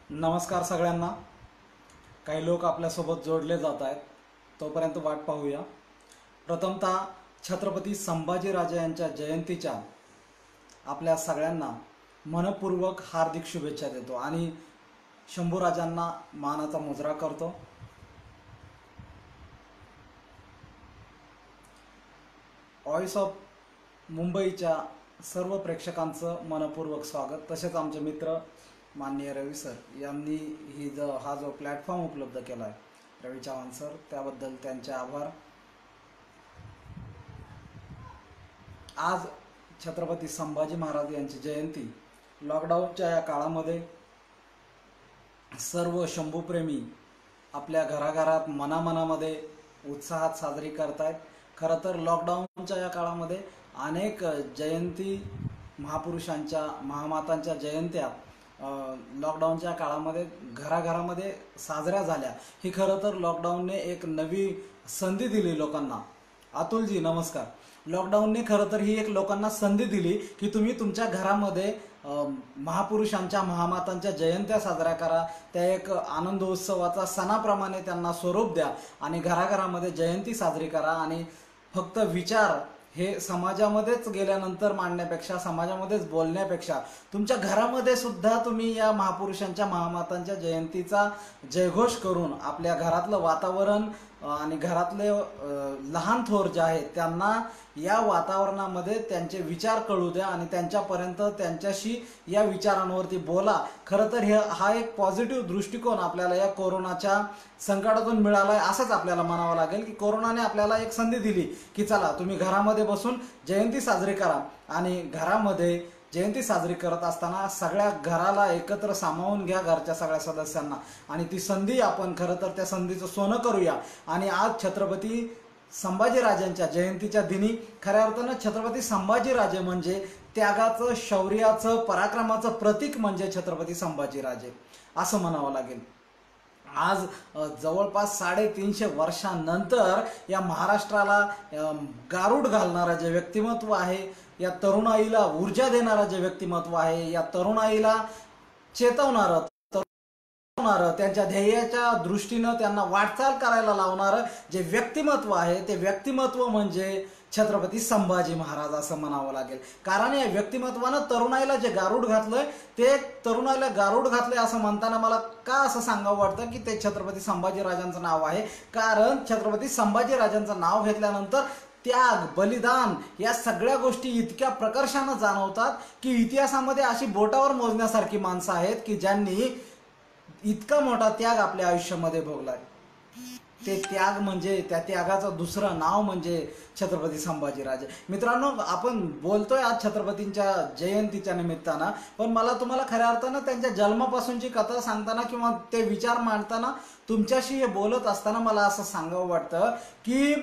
नमस्कार सगळ्यांना. काही लोक आपल्यासोबत जोडले जात आहेत, तोपर्यंत वाट पाहूया. प्रथमतः छत्रपती संभाजीराजे यांच्या जयंतीच्या आपल्या सगळ्यांना मनपूर्वक हार्दिक शुभेच्छा देतो आणि शंभूराजांना मानाचा मुजरा करतो. व्हॉइस ऑफ मुंबईच्या सर्व प्रेक्षकांचं मनपूर्वक स्वागत. तसेच आमचे मित्र माननीय रवी सर यांनी हा जो प्लॅटफॉर्म उपलब्ध केला आहे, रवी चव्हाण सर, त्याबद्दल त्यांचे आभार. आज छत्रपती संभाजी महाराज यांची जयंती लॉकडाऊनच्या या काळामध्ये सर्व शंभूप्रेमी आपल्या घराघरात मनामनामध्ये उत्साहात साजरी करतायत. खरं तर लॉकडाऊनच्या या काळामध्ये अनेक जयंती महापुरुषांच्या महामातांच्या जयंत्या लॉकडाऊनच्या काळामध्ये घराघरामध्ये साजऱ्या झाल्या. ही खरं तर लॉकडाऊनने एक नवी संधी दिली लोकांना. अतुलजी नमस्कार. लॉकडाऊनने खरं तर ही एक लोकांना संधी दिली की तुम्ही तुमच्या घरामध्ये महापुरुषांच्या महामातांच्या जयंत्या साजऱ्या करा, त्या एक आनंदोत्सवाचा सणाप्रमाणे त्यांना स्वरूप द्या आणि घराघरामध्ये जयंती साजरी करा. आणि फक्त विचार हे समाजामध्येच गेल्यानंतर मांडण्यापेक्षा, समाजामध्येच बोलण्यापेक्षा तुमच्या घरामध्ये सुद्धा तुम्ही या महापुरुषांच्या महामातांच्या जयंतीचा जयघोष करून आपल्या घरातलं वातावरण आणि घरातले लहान थोर जे आहेत त्यांना या वातावरणामध्ये त्यांचे विचार कळू द्या आणि त्यांच्यापर्यंत त्यांच्याशी या विचारांवरती बोला. खरं तर हा एक पॉझिटिव्ह दृष्टिकोन आपल्याला या कोरोनाच्या संकटातून मिळाला आहे असंच आपल्याला म्हणावं लागेल की कोरोनाने आपल्याला एक संधी दिली की चला तुम्ही घरामध्ये बसून जयंती साजरी करा. आणि घरामध्ये जयंती साजरी करत असताना सगळ्या घराला एकत्र सामावून घ्या, घरच्या सगळ्या सदस्यांना, आणि ती संधी आपण खरं तर त्या संधीचं सोनं करूया. आणि आज छत्रपती संभाजीराजांच्या जयंतीच्या दिनी खऱ्या अर्थानं छत्रपती संभाजीराजे म्हणजे त्यागाचं, शौर्याचं, पराक्रमाचं प्रतीक म्हणजे छत्रपती संभाजीराजे असं म्हणावं लागेल. आज जवळपास 350 वर्षांनंतर या महाराष्ट्राला गारूड घालणारं जे व्यक्तिमत्व आहे, या तरुणाईला ऊर्जा देणारं जे व्यक्तिमत्व आहे, या तरुणाईला चेतवणारं, त्यांच्या ध्येयाच्या दृष्टीनं त्यांना वाटचाल करायला लावणारं जे व्यक्तिमत्व आहे ते व्यक्तिमत्व म्हणजे छत्रपती संभाजी महाराज असं म्हणावं लागेल. कारण या व्यक्तिमत्वानं तरुणाईला जे गारूड घातलंय ते तरुणाईला गारूड घातलंय असं म्हणताना मला का असं सांगावं वाटतं की ते छत्रपती संभाजीराजांचं नाव आहे. कारण छत्रपती संभाजीराजांचं नाव घेतल्यानंतर त्याग, बलिदान या सगळ्या गोष्टी इतक्या प्रकर्षानं जाणवतात की इतिहासामध्ये अशी बोटावर मोजण्यासारखी माणसं आहेत की ज्यांनी इतका मोठा त्याग आपल्या आयुष्यामध्ये भोगलाय. ते त्याग म्हणजे, त्या त्यागाचं दुसरं नाव म्हणजे छत्रपती संभाजीराजे. मित्रांनो, आपण बोलतोय आज छत्रपतींच्या जयंतीच्या निमित्तानं, पण मला तुम्हाला खऱ्या अर्थानं त्यांच्या जन्मापासूनची कथा सांगताना किंवा ते विचार मांडताना तुमच्याशी हे बोलत असताना मला असं सांगावं वाटतं की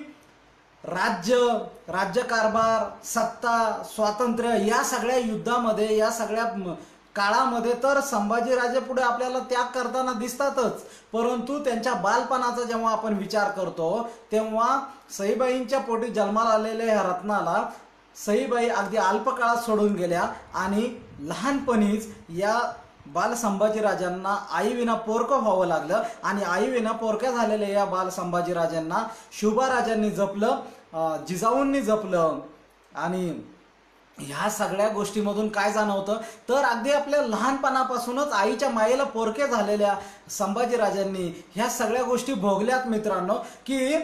राज्यकारभार, सत्ता, स्वातंत्र्य या सगळ्या युद्धामध्ये, या सगळ्या काळामध्ये तर संभाजीराजे पुढे आपल्याला त्याग करताना दिसतातच, परंतु त्यांच्या बालपणाचा जेव्हा आपण विचार करतो तेव्हा सईबाईंच्या पोटी जन्माला आलेल्या ह्या रत्नाला सईबाई अगदी अल्पकाळात सोडून गेल्या आणि लहानपणीच या बाल संभाजीराजांना आईविना पोरकं व्हावं लागलं. आणि आईविना पोरक्या झालेल्या या बाल संभाजीराजांना शिवबाराजांनी जपलं, जिजाऊंनी जपलं. आणि ह्या सगळ्या गोष्टीमधून काय जाणवतं तर अगदी आपल्या लहानपणापासूनच आईच्या मायेला पोरके झालेल्या संभाजीराजांनी ह्या सगळ्या गोष्टी भोगल्यात मित्रांनो. की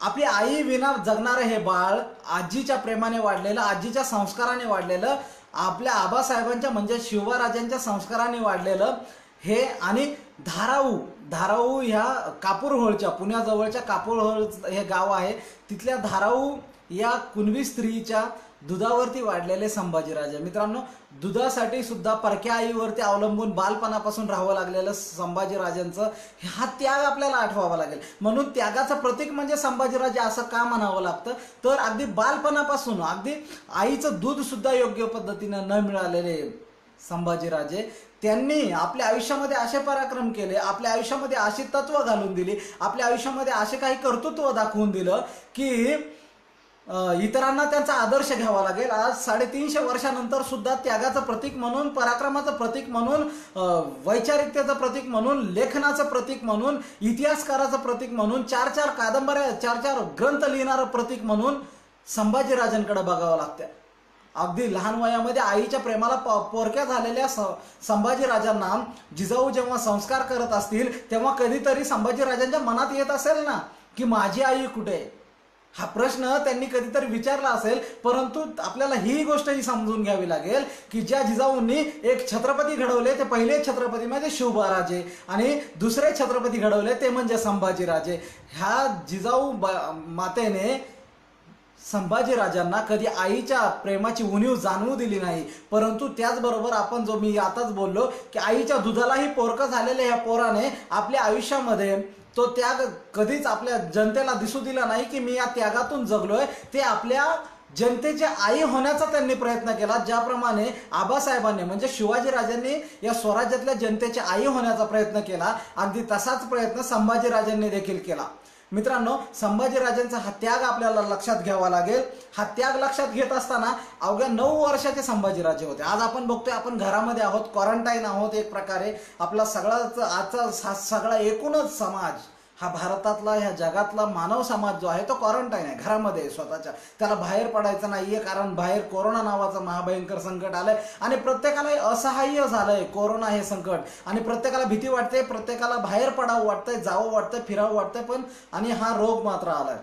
आपली आई विना जगणारं हे बाळ आजीच्या प्रेमाने वाढलेलं, आजीच्या संस्काराने वाढलेलं, आपल्या आबासाहेबांच्या म्हणजे शिवबाराजांच्या संस्काराने वाढलेलं हे. आणि धाराऊ ह्या कापूरहोळच्या, पुण्याजवळच्या कापूरहोळ हे गाव आहे, तिथल्या धाराऊ या कुणबी स्त्रीच्या दुधावरती वाढलेले संभाजीराजे. मित्रांनो, दुधासाठी सुद्धा परक्या आईवरती अवलंबून बालपणापासून राहावं लागलेलं संभाजीराजांचं हा त्याग आपल्याला आठवावा लागेल. म्हणून त्यागाचं प्रतीक म्हणजे संभाजीराजे असं का म्हणावं लागतं तर अगदी बालपणापासून, अगदी आईचं दूध सुद्धा योग्य पद्धतीनं न मिळालेले संभाजीराजे त्यांनी आपल्या आयुष्यामध्ये असे पराक्रम केले, आपल्या आयुष्यामध्ये अशी तत्व घालून दिली, आपल्या आयुष्यामध्ये असे काही कर्तृत्व दाखवून दिलं की इतरांना त्यांचा आदर्श घ्यावा लागेल। आज 350 वर्षानंतर सुद्धा त्यागाचं प्रतीक म्हणून, पराक्रमाचं प्रतीक म्हणून, वैचारिकतेचं प्रतीक म्हणून, लेखनाचं प्रतीक म्हणून, इतिहासकाराचं प्रतीक म्हणून, 4-4 कादंबऱ्या, 4-4 ग्रंथ लिहिणारं प्रतीक म्हणून संभाजीराजांकडे बघावं लागतं। अगदी लहान वयामध्ये आईच्या प्रेमाला पोरक्या झालेल्या संभाजीराजांना जिजाऊ जेव्हा संस्कार करत असतील तेव्हा कधीतरी संभाजीराजांच्या मनात येत असेल ना की माझी आई कुठे, हा प्रश्न त्यांनी कधीतरी विचारला असेल। परंतु आपल्याला ही गोष्टही समजून घ्यावी लागेल की ज्या जिजाऊंनी एक छत्रपती घडवले ते पहिले छत्रपती म्हणजे शिवबाराजे आणि दुसरे छत्रपती घडवले ते म्हणजे संभाजीराजे। ह्या जिजाऊ मातेने संभाजीराजांना कधी आईच्या प्रेमाची उणीव जाणवू दिली नाही। परंतु त्याचबरोबर आपण जो मी आताच बोललो की आईच्या दुधालाही पोरकं झालेल्या ह्या पोराने आपल्या आयुष्यामध्ये तो त्याग कधीच आपल्या जनतेला दिसू दिला नाही की मी या त्यागातून जगलोय। ते आपल्या जनतेची आई होण्याचा त्यांनी प्रयत्न केला। ज्याप्रमाणे आबासाहेबांनी म्हणजे शिवाजीराजांनी या स्वराज्यातल्या जनतेची आई होण्याचा प्रयत्न केला, अगदी तसाच प्रयत्न संभाजीराजांनी देखील केला। मित्रांनो, संभाजीराजांचा हा त्याग आपल्याला लक्षात घ्यावा लागेल। हा त्याग लक्षात घेत असताना अवघ्या 9 वर्षाचे संभाजीराजे होते। आज आपण बघतोय आपण घरामध्ये आहोत, क्वारंटाईन आहोत, एक प्रकारे आपला सगळाच आजचा सगळा एकूणच समाज हा भारतातला, ह्या जगातला मानव समाज जो आहे तो क्वारंटाईन आहे, घरामध्ये स्वतःच्या, त्याला बाहेर पडायचं नाहीये। कारण बाहेर कोरोना नावाचं महाभयंकर संकट आलंय आणि प्रत्येकाला असहाय्य झालंय कोरोना हे संकट, आणि प्रत्येकाला भीती वाटते, प्रत्येकाला बाहेर पडावं वाटतंय, जावं वाटतंय, फिरावं वाटतंय, पण आणि हा रोग मात्र आलाय।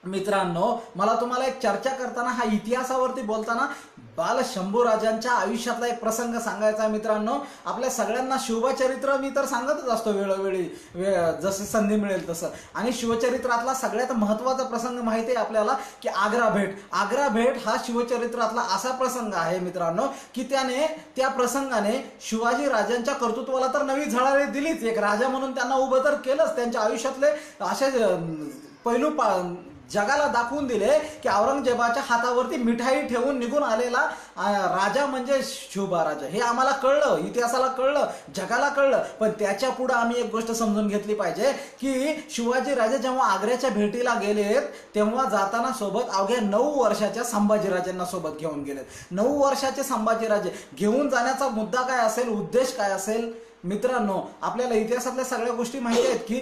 मित्रांनो, मला तुम्हाला एक चर्चा करताना, हा इतिहासावरती बोलताना बाल शंभूराजांच्या आयुष्यातला एक प्रसंग सांगायचा आहे। मित्रांनो, आपल्या सगळ्यांना शिवचरित्र मी तर सांगतच असतो वेळोवेळी, जसं संधी मिळेल तसं, आणि शिवचरित्रातला सगळ्यात महत्त्वाचा प्रसंग माहिती आहे आपल्याला की आग्रा भेट। आग्रा भेट हा शिवचरित्रातला असा प्रसंग आहे मित्रांनो की त्या प्रसंगाने शिवाजी राजांच्या कर्तृत्वाला तर नवी झळाळी दिलीच, एक राजा म्हणून त्यांना उभं तर केलंच, त्यांच्या आयुष्यातले असे पैलू जगाला दाखवून दिले की औरंगजेबाच्या हातावरती मिठाई ठेवून निघून आलेला राजा म्हणजे शिवबाराजा। हे आम्हाला कळलं, इतिहासाला कळलं, जगाला कळलं। पण त्याच्या पुढे आम्ही एक गोष्ट समजून घेतली पाहिजे की शिवाजी राजे जेव्हा आग्र्याच्या भेटीला गेलेत तेव्हा जाताना सोबत अवघ्या 9 वर्षाच्या संभाजीराजांना सोबत घेऊन गेलेत। 9 वर्षाचे संभाजीराजे घेऊन जाण्याचा मुद्दा काय असेल, उद्देश काय असेल? मित्रांनो, आपल्याला इतिहासातल्या सगळ्या गोष्टी माहिती आहेत की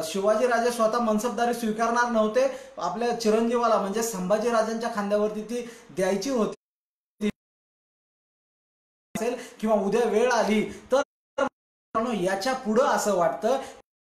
शिवाजीराजे स्वतः मनसबदारी स्वीकारणार नव्हते, आपल्या चिरंजीवाला म्हणजे संभाजीराजांच्या खांद्यावरती ती द्यायची होती किंवा उद्या वेळ आली तर। याच्या पुढं असं वाटतं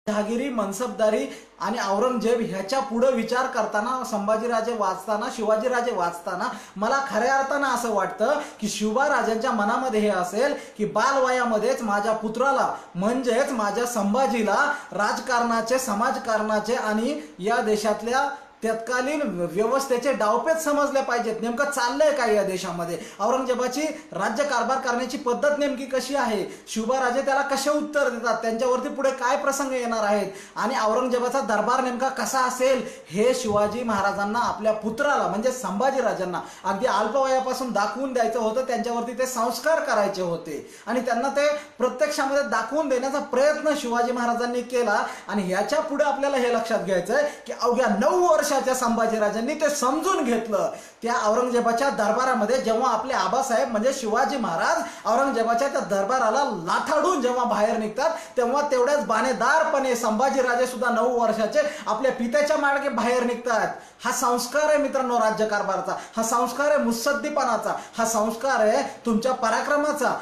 जहागिरी, मनसबदारी आणि औरंगजेब ह्याच्या पुढे विचार करताना, संभाजीराजे वाचताना, शिवाजीराजे वाचताना मला खऱ्या अर्थानं असं वाटतं की शिवबाराजांच्या मनामध्ये हे असेल की बालवयामध्येच माझ्या पुत्राला म्हणजेच माझ्या संभाजीला राजकारणाचे, समाजकारणाचे आणि या देशातल्या तत्कालीन व्यवस्थेचे डावपेच समजले पाहिजेत। नेमकं चाललंय काय या देशामध्ये, औरंगजेबाची राज्य कारभार करण्याची पद्धत नेमकी कशी आहे, शिवबाराजे त्याला कसे उत्तर देतात, त्यांच्यावरती पुढे काय प्रसंग येणार आहेत, आणि औरंगजेबाचा दरबार नेमका कसा असेल हे शिवाजी महाराजांना आपल्या पुत्राला म्हणजे संभाजीराजांना अगदी अल्पवयापासून दाखवून द्यायचं होतं, त्यांच्यावरती ते संस्कार करायचे होते आणि त्यांना ते प्रत्यक्षामध्ये दाखवून देण्याचा प्रयत्न शिवाजी महाराजांनी केला। आणि ह्याच्या पुढे आपल्याला हे लक्षात घ्यायचंय की अवघ्या 9 वर्षाच्या संभाजीराजांनी ते समजून घेतलं। त्या औरंगजेबाच्या दरबारामध्ये जेव्हा आपले आबासाहेब म्हणजे शिवाजी महाराज औरंगजेबाच्या त्या दरबाराला लाथाडून जेव्हा बाहेर निघतात तेव्हा तेवढ्याच बाणेदारपणे संभाजीराजे सुद्धा 9 वर्षाचे आपल्या पित्याच्या मार्गे बाहेर निघतात। हा संस्कार आहे मित्रांनो राज्यकारभाराचा, हा संस्कार आहे मुत्सद्दीपणाचा, हा संस्कार आहे तुमच्या पराक्रमाचा,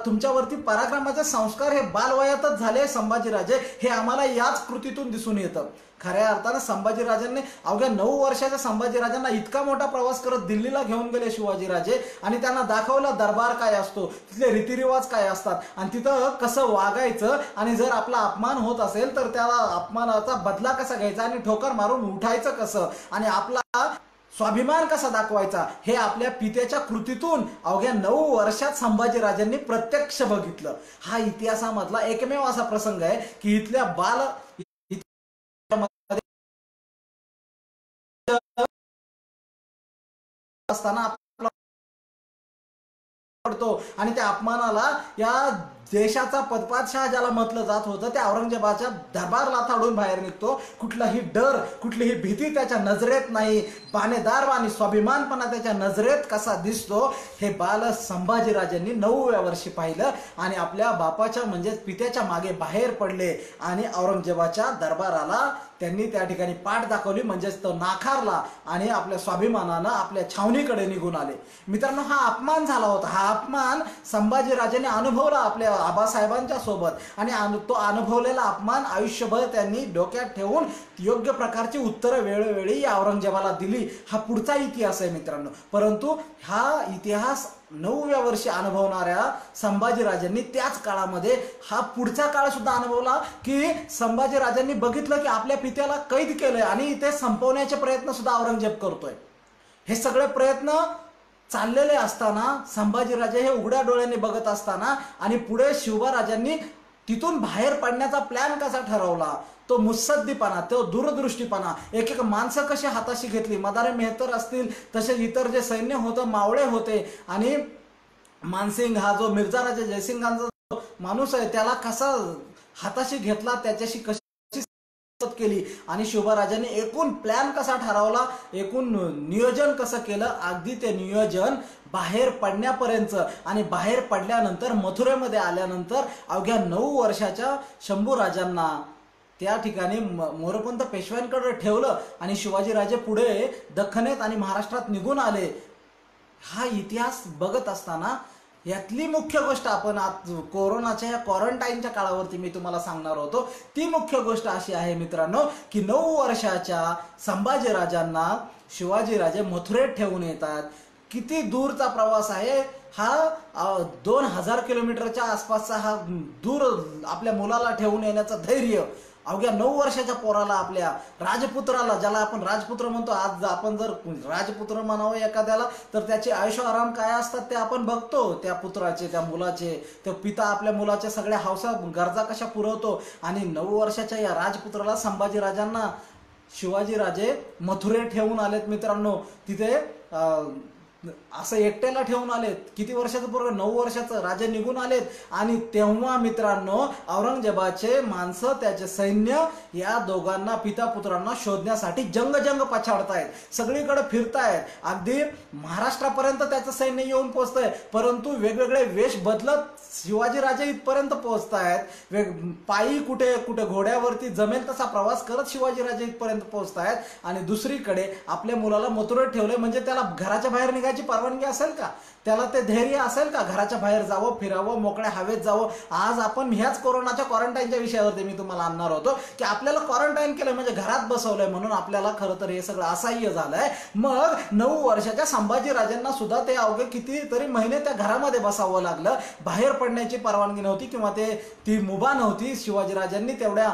तुमच्यावरती पराक्रमाचे संस्कार हे बालवयातच झाले संभाजीराजे, हे आम्हाला याच कृतीतून दिसून येतं। खऱ्या अर्थानं संभाजीराजांनी अवघ्या 9 वर्षाच्या संभाजीराजांना इतका मोठा प्रवास करत दिल्लीला घेऊन गेले शिवाजीराजे आणि त्यांना दाखवलं दरबार काय असतो, तिथले रीतिरिवाज काय असतात आणि तिथं कसं वागायचं, आणि जर आपला अपमान होत असेल तर त्याला अपमानाचा बदला कसा घ्यायचा आणि ठोकर मारून उठायचं कसं, आणि आपला स्वाभिमान कसा दाखवायचा, हे आपल्या पित्याच्या कृतीतून अवघ्या 9 वर्षात संभाजीराजांनी प्रत्यक्ष बघितलं। हा इतिहासामधला एकमेव असा प्रसंग आहे की इथल्या असताना पडतो आणि त्या अपमानाला या देशाचा पदपातशाह ज्याला म्हटलं जात होतं त्या औरंगजेबाच्या दरबार लाथाडून बाहेर निघतो. कुठलाही डर, कुठलीही भीती त्याच्या नजरेत नाही. बाणेदार आणि स्वाभिमानपणा त्याच्या नजरेत कसा दिसतो हे बाल संभाजीराजांनी 9व्या वर्षी पाहिलं आणि आपल्या बापाच्या म्हणजेच पित्याच्या मागे बाहेर पडले आणि औरंगजेबाच्या दरबाराला त्यांनी त्या ठिकाणी पाठ दाखवली, म्हणजेच तो नाकारला आणि आपल्या स्वाभिमानानं आपल्या छावणीकडे निघून आले. मित्रांनो, हा अपमान झाला होता. हा अपमान संभाजीराजांनी अनुभवला आपल्या आबासाहेबांच्या सोबत आणि तो अनुभवलेला अपमान आयुष्यभर त्यांनी डोक्यात ठेवून योग्य प्रकारची उत्तरं वेळोवेळी या औरंगजेबाला दिली. हा पुढचा इतिहास आहे मित्रांनो. परंतु हा इतिहास 9व्या वर्षी अनुभवणाऱ्या संभाजीराजांनी त्याच काळामध्ये हा पुढचा काळ सुद्धा अनुभवला की संभाजीराजांनी बघितलं की आपल्या पित्याला कैद केलंय आणि ते संपवण्याचे प्रयत्न सुद्धा औरंगजेब करतोय. हे सगळे प्रयत्न चाललेले असताना संभाजीराजे हे उघड्या डोळ्यांनी बघत असताना आणि पुढे शिवबाराजांनी तिथून बाहेर पडण्याचा प्लॅन कसा ठरवला, तो मुत्सद्दीपणा, तो दूरदृष्टीपणा, एक एक माणसं कशी हाताशी घेतली, मदारे मेहतर असतील तसे इतर जे सैन्य होतं, मावळे होते आणि मानसिंग हा जो मिर्झा राजा जयसिंगांचा माणूस आहे त्याला कसा हाताशी घेतला, त्याच्याशी कशी केली आणि शिवबाराजांनी एकूण प्लॅन कसा ठरवला, एकूण नियोजन कसं केलं, अगदी ते नियोजन बाहेर पडण्यापर्यंत आणि बाहेर पडल्यानंतर मथुरेमध्ये आल्यानंतर अवघ्या 9 वर्षाच्या शंभूराजांना त्या ठिकाणी मोरपंत पेशव्यांकडे ठेवलं आणि शिवाजीराजे पुढे दख्खनेत आणि महाराष्ट्रात निघून आले. हा इतिहास बघत असताना यातली मुख्य गोष्ट आपण आज कोरोनाच्या या क्वारंटाईनच्या काळावरती मी तुम्हाला सांगणार होतो. ती मुख्य गोष्ट अशी आहे मित्रांनो की 9 वर्षाच्या संभाजीराजांना शिवाजीराजे मथुरेत ठेवून येतात. किती दूरचा प्रवास आहे हा, 2000 किलोमीटरच्या आसपासचा हा दूर आपल्या मुलाला ठेवून येण्याचं धैर्य अवघ्या 9 वर्षाच्या पोराला, आपल्या राजपुत्राला, ज्याला आपण राजपुत्र म्हणतो. आज आपण जर राजपुत्र म्हणावं एखाद्याला तर त्याचे आयुष्य आराम काय असतात ते आपण बघतो. त्या पुत्राचे, त्या मुलाचे, त्या पिता आपल्या मुलाच्या सगळ्या हौसा गरजा कशा पुरवतो आणि 9 वर्षाच्या या राजपुत्राला संभाजीराजांना शिवाजीराजे मथुरेत ठेवून आलेत मित्रांनो. तिथे असं एकट्याला ठेवून आलेत. किती वर्षाचं पोरग, 9 वर्षाचं. राजे निघून आलेत आणि तेव्हा मित्रांनो औरंगजेबाचे माणसं, त्याचे सैन्य या दोघांना, पिता पुत्रांना शोधण्यासाठी जंग पछाडतायत, सगळीकडे फिरतायत. अगदी महाराष्ट्रापर्यंत त्याचं सैन्य येऊन पोहोचतंय. परंतु वेगवेगळे वेश बदलत शिवाजीराजे इथपर्यंत पोहोचतायत. पायी, कुठे कुठे घोड्यावरती, जमेल तसा प्रवास करत शिवाजीराजे इथपर्यंत पोहोचतायत. आणि दुसरीकडे आपल्या मुलाला मथुरेत ठेवले म्हणजे त्याला घराच्या बाहेर निघायची परवानगी असेल का? त्याला ते धैर्य असेल का घराच्या बाहेर जावं, फिरावं, मोकळ्या हवेत जावं? आज आपण ह्याच कोरोनाच्या क्वारंटाईनच्या विषयावरती मी तुम्हाला आणणार होतो की आपल्याला क्वारंटाईन केलं म्हणजे घरात बसवलंय म्हणून आपल्याला खरं तर हे सगळं असह्य झालंय. मग 9 वर्षाच्या संभाजीराजांना सुद्धा ते अवघे कितीतरी महिने त्या घरामध्ये बसावं लागलं. बाहेर पडण्याची परवानगी नव्हती किंवा ती मुभा नव्हती. शिवाजीराजांनी तेवढ्या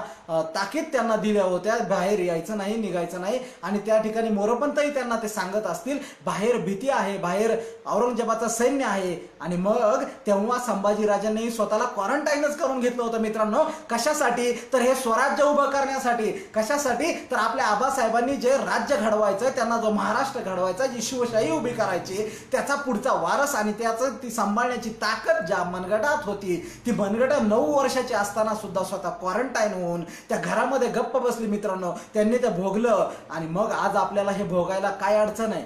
ताकीद त्यांना दिल्या होत्या, बाहेर यायचं नाही, निघायचं नाही. आणि त्या ठिकाणी मोरपंतही त्यांना ते सांगत असतील, बाहेर भीती आहे, बाहेर औरंगजेबाचं सैन्य आहे. आणि मग तेव्हा संभाजीराजांनी स्वतःला क्वारंटाईनच करून घेतलं होतं मित्रांनो. कशासाठी? तर हे स्वराज्य उभं करण्यासाठी. कशासाठी? तर आपल्या आबासाहेबांनी जे राज्य घडवायचं, त्यांना जो महाराष्ट्र घडवायचा, जी शिवशाही उभी करायची, त्याचा पुढचा वारस आणि त्याचं ती सांभाळण्याची ताकद ज्या मनगटात होती, ती मनगट 9 वर्षाची असताना सुद्धा स्वतः क्वारंटाईन होऊन त्या घरामध्ये गप्प बसली मित्रांनो. त्यांनी ते भोगलं आणि मग आज आपल्याला हे भोगायला काय अडचण आहे?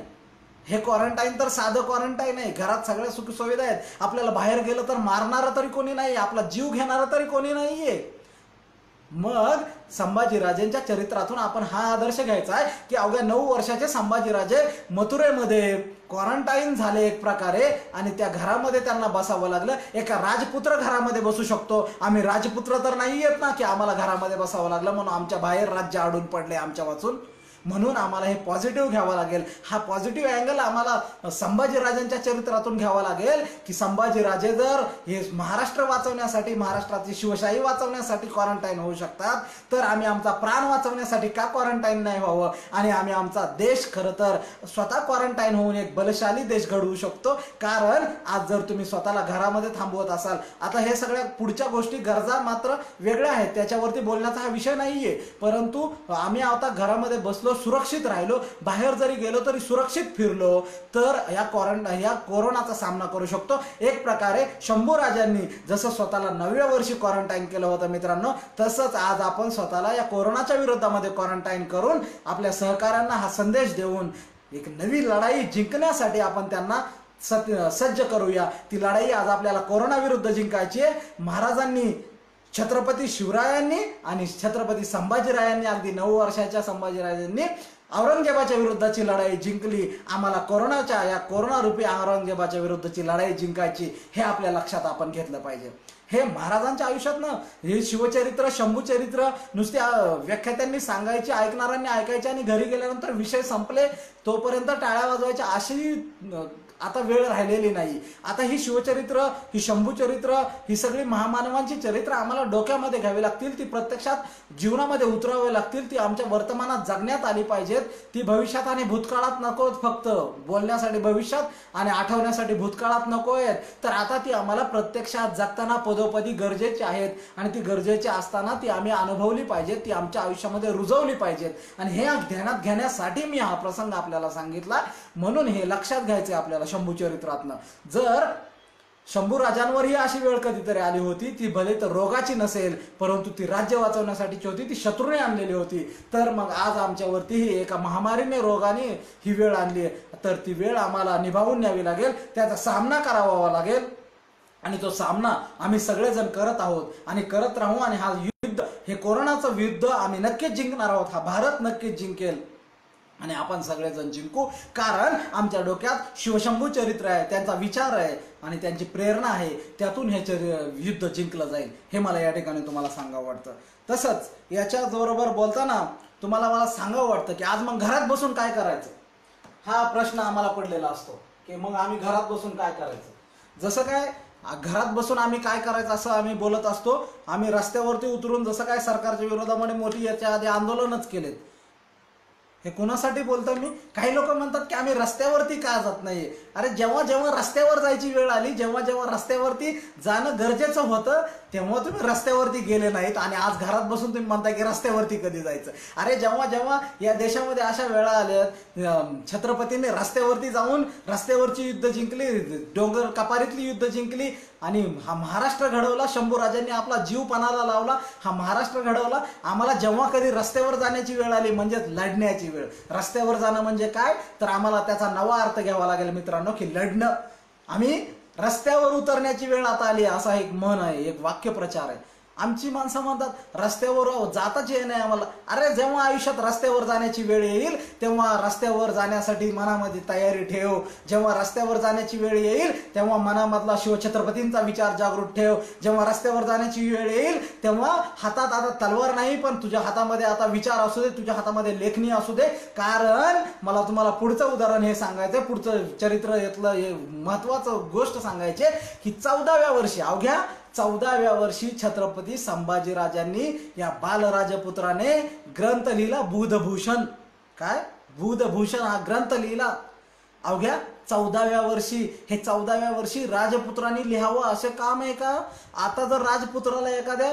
हे क्वारंटाईन तर साधं क्वारंटाईन आहे. घरात सगळ्या सुख सुविधा आहेत. आपल्याला बाहेर गेलं तर मारणारं तरी कोणी नाही, आपला जीव घेणारं तरी कोणी नाहीये. मग संभाजीराजेंच्या चरित्रातून आपण हा आदर्श घ्यायचा आहे की अवघ्या 9 वर्षाचे संभाजीराजे मथुरेमध्ये क्वारंटाईन झाले एक प्रकारे आणि त्या घरामध्ये त्यांना बसावं लागलं. एका राजपुत्र घरामध्ये बसू शकतो, आम्ही राजपुत्र तर नाही येत ना की आम्हाला घरामध्ये बसावं लागलं म्हणून आमच्या बाहेर राज्य अडून पडले आमच्या वाचून. म्हणून आम्हाला हे पॉझिटिव्ह घ्यावं लागेल. हा पॉझिटिव्ह अँगल आम्हाला संभाजीराजांच्या चरित्रातून घ्यावा लागेल की संभाजीराजे जर हे महाराष्ट्र वाचवण्यासाठी, महाराष्ट्राची शिवशाही वाचवण्यासाठी क्वारंटाईन होऊ शकतात तर आम्ही आमचा प्राण वाचवण्यासाठी का क्वारंटाईन नाही व्हावं? आणि आम्ही आमचा देश खरं तर स्वतः क्वारंटाईन होऊन एक बलशाली देश घडवू शकतो. कारण आज जर तुम्ही स्वतःला घरामध्ये थांबवत असाल, आता हे सगळ्या पुढच्या गोष्टी, गरजा मात्र वेगळ्या आहेत, त्याच्यावरती बोलण्याचा हा विषय नाहीये. परंतु आम्ही आता घरामध्ये बसलो, सुरक्षित राहिलो, बाहेर जरी गेलो तरी सुरक्षित फिरलो तर या कोरोनाचा सामना करू शकतो। एक प्रकारे शंभूराजांनी जसं स्वतःला 9व्या वर्षी क्वारंटाईन केलं होतं मित्रांनो, तसंच आज आपण स्वतःला या कोरोनाच्या विरोधामध्ये क्वारंटाईन करून आपल्या सहकाऱ्यांना हा संदेश देऊन एक नवी लढाई जिंकण्यासाठी आपण त्यांना सज्ज करूया। ती लढाई आज आपल्याला कोरोना विरुद्ध जिंकायची आहे। महाराजांनी, छत्रपती शिवरायांनी आणि छत्रपती संभाजीरायांनी, अगदी 9 वर्षाच्या संभाजीराजांनी औरंगजेबाच्या विरुद्धची लढाई जिंकली। आम्हाला कोरोना रूपी औरंगजेबाच्या विरुद्धची लढाई जिंकायची, हे आपल्या लक्षात आपण घेतलं पाहिजे। हे महाराजांच्या आयुष्यात ना, हे शिवचरित्र, शंभूचरित्र नुसत्या व्याख्यात्यांनी सांगायचे, ऐकणाऱ्यांनी ऐकायचे आणि घरी गेल्यानंतर विषय संपले तोपर्यंत टाळ्या वाजवायच्या, अशी आता वेळ राहिलेली नाही। आता ही शिवचरित्र, ही शंभूचरित्र, ही सगळी महामानवांची चरित्र आम्हाला डोक्यामध्ये घ्यावी लागतील, ती प्रत्यक्षात जीवनामध्ये उतरावी लागतील, ती आमच्या वर्तमानात जगण्यात आली पाहिजेत। ती भविष्यात आणि भूतकाळात नको, फक्त बोलण्यासाठी भविष्यात आणि आठवण्यासाठी भूतकाळात नको आहेत, तर आता ती आम्हाला प्रत्यक्षात जगताना पदोपदी गरजेची आहेत आणि ती गरजेची असताना ती आम्ही अनुभवली पाहिजेत, ती आमच्या आयुष्यामध्ये रुजवली पाहिजेत। आणि हे ध्यानात घेण्यासाठी मी हा प्रसंग आपल्याला सांगितला, म्हणून हे लक्षात घ्यायचे आपल्याला शंभूचरित्रातनं। जर शंभूराजांवरही अशी वेळ कधीतरी आली होती, ती भले तर रोगाची नसेल परंतु ती राज्य वाचवण्यासाठीची होती, ती शत्रूने आणलेली होती, तर मग आज आमच्यावरतीही एका महामारीने, रोगाने ही वेळ आणली, तर ती वेळ आम्हाला निभावून न्यावी लागेल, त्याचा सामना करावा लागेल आणि तो सामना आम्ही सगळेजण करत आहोत आणि करत राहू। आणि हा युद्ध, हे कोरोनाचं युद्ध आम्ही नक्कीच जिंकणार आहोत, हा भारत नक्कीच जिंकेल आणि आपण सगळेजण जिंकू, कारण आमच्या डोक्यात शिवशंभू चरित्र आहे, त्यांचा विचार आहे आणि त्यांची प्रेरणा आहे, त्यातून हे युद्ध जिंकलं जाईल, हे मला या ठिकाणी तुम्हाला सांगावं वाटतं। तसंच याच्याच बरोबर बोलताना मला सांगावं वाटतं की आज मग घरात बसून काय करायचं, हा प्रश्न आम्हाला पडलेला असतो की मग आम्ही घरात बसून काय करायचं। जसं काय घरात बसून आम्ही काय करायचं असं आम्ही बोलत असतो, आम्ही रस्त्यावरती उतरून जसं काय सरकारच्या विरोधामध्ये मोठी याच्या आधी आंदोलनच केलेत। हे कोणासाठी बोलतो मी? काही लोक म्हणतात की आम्ही रस्त्यावरती का जात नाही। अरे जेव्हा जेव्हा रस्त्यावर जायची वेळ आली, जेव्हा जेव्हा रस्त्यावरती जाणं गरजेचं होतं, तेव्हा तुम्ही रस्त्यावरती गेले नाहीत आणि आज घरात बसून तुम्ही म्हणताय की रस्त्यावरती कधी जायचं। अरे जेव्हा जेव्हा या देशामध्ये अशा वेळा आल्यात, छत्रपतींनी रस्त्यावरती जाऊन रस्त्यावरची युद्ध जिंकली, डोंगर कपारीतली युद्ध जिंकली आणि हा महाराष्ट्र घडवला, शंभूराजांनी आपला जीव पणाला लावला, हा महाराष्ट्र घडवला। आम्हाला जेव्हा कधी रस्त्यावर जाण्याची वेळ आली, म्हणजे लढण्याची वेळ, रस्त्यावर जाणं म्हणजे काय, तर आम्हाला त्याचा नवा अर्थ घ्यावा लागेल मित्रांनो, की लढणं। आम्ही रस्त्यावर उतरण्याची वेळ आता आली, असा एक म्हण आहे, एक वाक्यप्रचार आहे। आमची माणसं म्हणतात रस्त्यावर जाताच येत नाही आम्हाला। अरे जेव्हा आयुष्यात रस्त्यावर जाण्याची वेळ येईल तेव्हा रस्त्यावर जाण्यासाठी मनामध्ये तयारी ठेव, जेव्हा रस्त्यावर जाण्याची वेळ येईल तेव्हा मनामधला शिवछत्रपतींचा विचार जागृत ठेव, जेव्हा रस्त्यावर जाण्याची वेळ येईल तेव्हा हातात आता तलवार नाही पण तुझ्या हातामध्ये आता विचार असू दे, तुझ्या हातामध्ये लेखणी असू दे। कारण मला तुम्हाला पुढचं उदाहरण हे सांगायचं, पुढचं चरित्र यातलं हे महत्वाचं गोष्ट सांगायचे की 14व्या वर्षी, अवघ्या 14व्या वर्षी छत्रपती संभाजीराजांनी या बालराजपुत्राने ग्रंथ लिहिला, बुधभूषण। काय बुधभूषण हा ग्रंथ लिहिला अवघ्या 14व्या वर्षी। हे 14व्या वर्षी राजपुत्रांनी लिहावं असं काम आहे का? आता जर राजपुत्राला, एखाद्या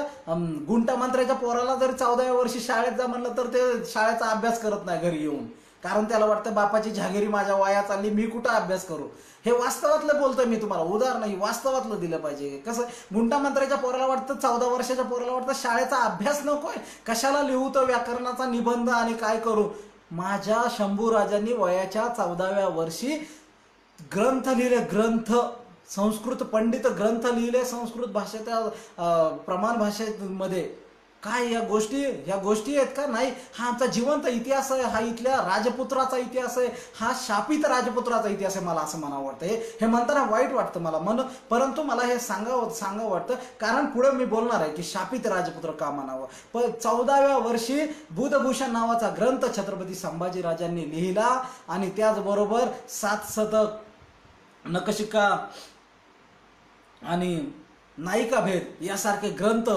गुंटमंत्र्याच्या पोराला जर 14व्या वर्षी शाळेत जा म्हणलं तर ते शाळेचा अभ्यास करत नाही घरी येऊन, कारण त्याला वाटतं बापाची जहागिरी माझ्या वया चालली, मी कुठं अभ्यास करू। हे वास्तवातलं बोलतोय मी तुम्हाला, उदाहरण नाही, वास्तवातलं दिलं पाहिजे। कसं गुंटामंत्र्याच्या पोराला वाटतं, 14 वर्षाच्या पोराला वाटतं शाळेचा अभ्यास नकोय, कशाला लिहू तो व्याकरणाचा निबंध आणि काय करू। माझ्या शंभूराजांनी वयाच्या 14व्या वर्षी ग्रंथ लिहिले, ग्रंथ, संस्कृत पंडित ग्रंथ लिहिले, संस्कृत भाषेच्या प्रमाण भाषेमध्ये। काय या गोष्टी आहेत का? नाही, हा आमचा जिवंत इतिहास आहे, हा इथल्या राजपुत्राचा इतिहास आहे, हा शापित राजपुत्राचा इतिहास आहे, मला असं म्हणावं वाटतं। हे म्हणताना वाईट वाटतं मला परंतु मला हे सांगावं वाटतं, कारण पुढे मी बोलणार आहे की शापित राजपुत्र का म्हणावं। पण 14व्या वर्षी बुधभूषण नावाचा ग्रंथ छत्रपती संभाजीराजांनी लिहिला आणि त्याचबरोबर 7 शतक, नखशिका आणि नायिका भेद यासारखे ग्रंथ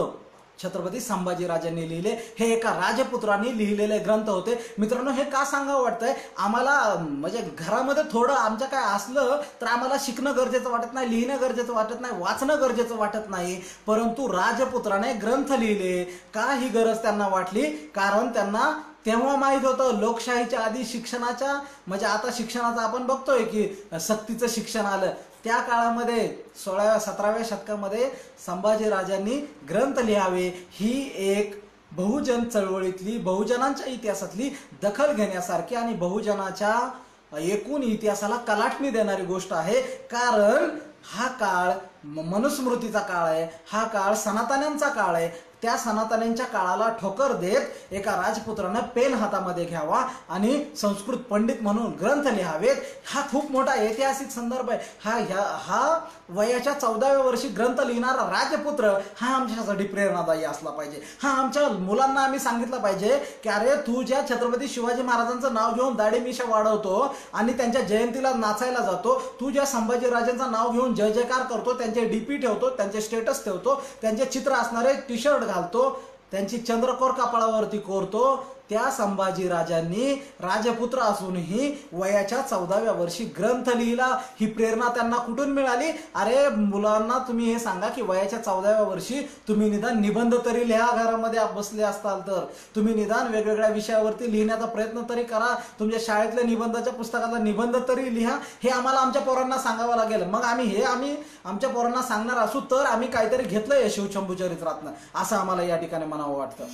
छत्रपती संभाजीराजांनी लिहिले। हे एका राजपुत्रांनी लिहिलेले ग्रंथ होते। मित्रांनो, हे का सांगावं वाटतंय आम्हाला, म्हणजे घरामध्ये थोडं आमच्या काय असलं तर आम्हाला शिकणं गरजेचं वाटत नाही, लिहिणं गरजेचं वाटत नाही, वाचणं गरजेचं वाटत नाही, परंतु राजपुत्राने ग्रंथ लिहिले का ही गरज त्यांना वाटली, कारण त्यांना तेव्हा माहीत होतं लोकशाहीच्या आधी शिक्षणाच्या म्हणजे आता शिक्षणाचं आपण बघतोय की सक्तीचं शिक्षण आलं, त्या काळामध्ये 16व्या-17व्या शतकामध्ये संभाजीराजांनी ग्रंथ लिहावे ही एक बहुजन चळवळीतली, बहुजनांच्या इतिहासातली दखल घेण्यासारखी आणि बहुजनाच्या एकूण इतिहासाला कलाटणी देणारी गोष्ट आहे. कारण हा काळ मनुस्मृतीचा काळ आहे, हा काळ सनातन्यांचा काळ आहे. त्या सनातन्यांच्या काळाला ठोकर देत एका राजपुत्रानं पेन हातामध्ये घ्यावा आणि संस्कृत पंडित म्हणून ग्रंथ लिहावेत, हा खूप मोठा ऐतिहासिक संदर्भ आहे. हा वयाच्या 14व्या वर्षी ग्रंथ लिहिणारा राजपुत्र हा आमच्यासाठी प्रेरणादायी असला पाहिजे. हा आमच्या मुलांना आम्ही सांगितलं पाहिजे की अरे तू ज्या छत्रपती शिवाजी महाराजांचं नाव घेऊन दाढी मिशा वाढवतो आणि त्यांच्या जयंतीला नाचायला जातो, तू ज्या संभाजीराजांचं नाव घेऊन जय जयकार करतो, त्यांचे डीपी ठेवतो, त्यांचे स्टेटस ठेवतो, त्यांचे चित्र असणारे टी शर्ट घालतो, त्यांची चंद्रकोर कपाळावरती कोरतो, त्या संभाजीराजांनी राजपुत्र असूनही वयाच्या 14व्या वर्षी ग्रंथ लिहिला. ही प्रेरणा त्यांना कुठून मिळाली? अरे मुलांना तुम्ही हे सांगा की वयाच्या 14व्या वर्षी तुम्ही निदान निबंध तरी लिहा, घरामध्ये बसले असताल तर तुम्ही निदान वेगवेगळ्या विषयावरती लिहिण्याचा प्रयत्न तरी करा, तुमच्या शाळेतल्या निबंधाच्या पुस्तकातला निबंध तरी लिहा. हे आम्हाला आमच्या पोरांना सांगावं लागेल. मग आम्ही आमच्या पोरांना सांगणार असू तर आम्ही काहीतरी घेतलंय शिवशंभूचरित्रातनं, असं आम्हाला या ठिकाणी म्हणावं वाटतं.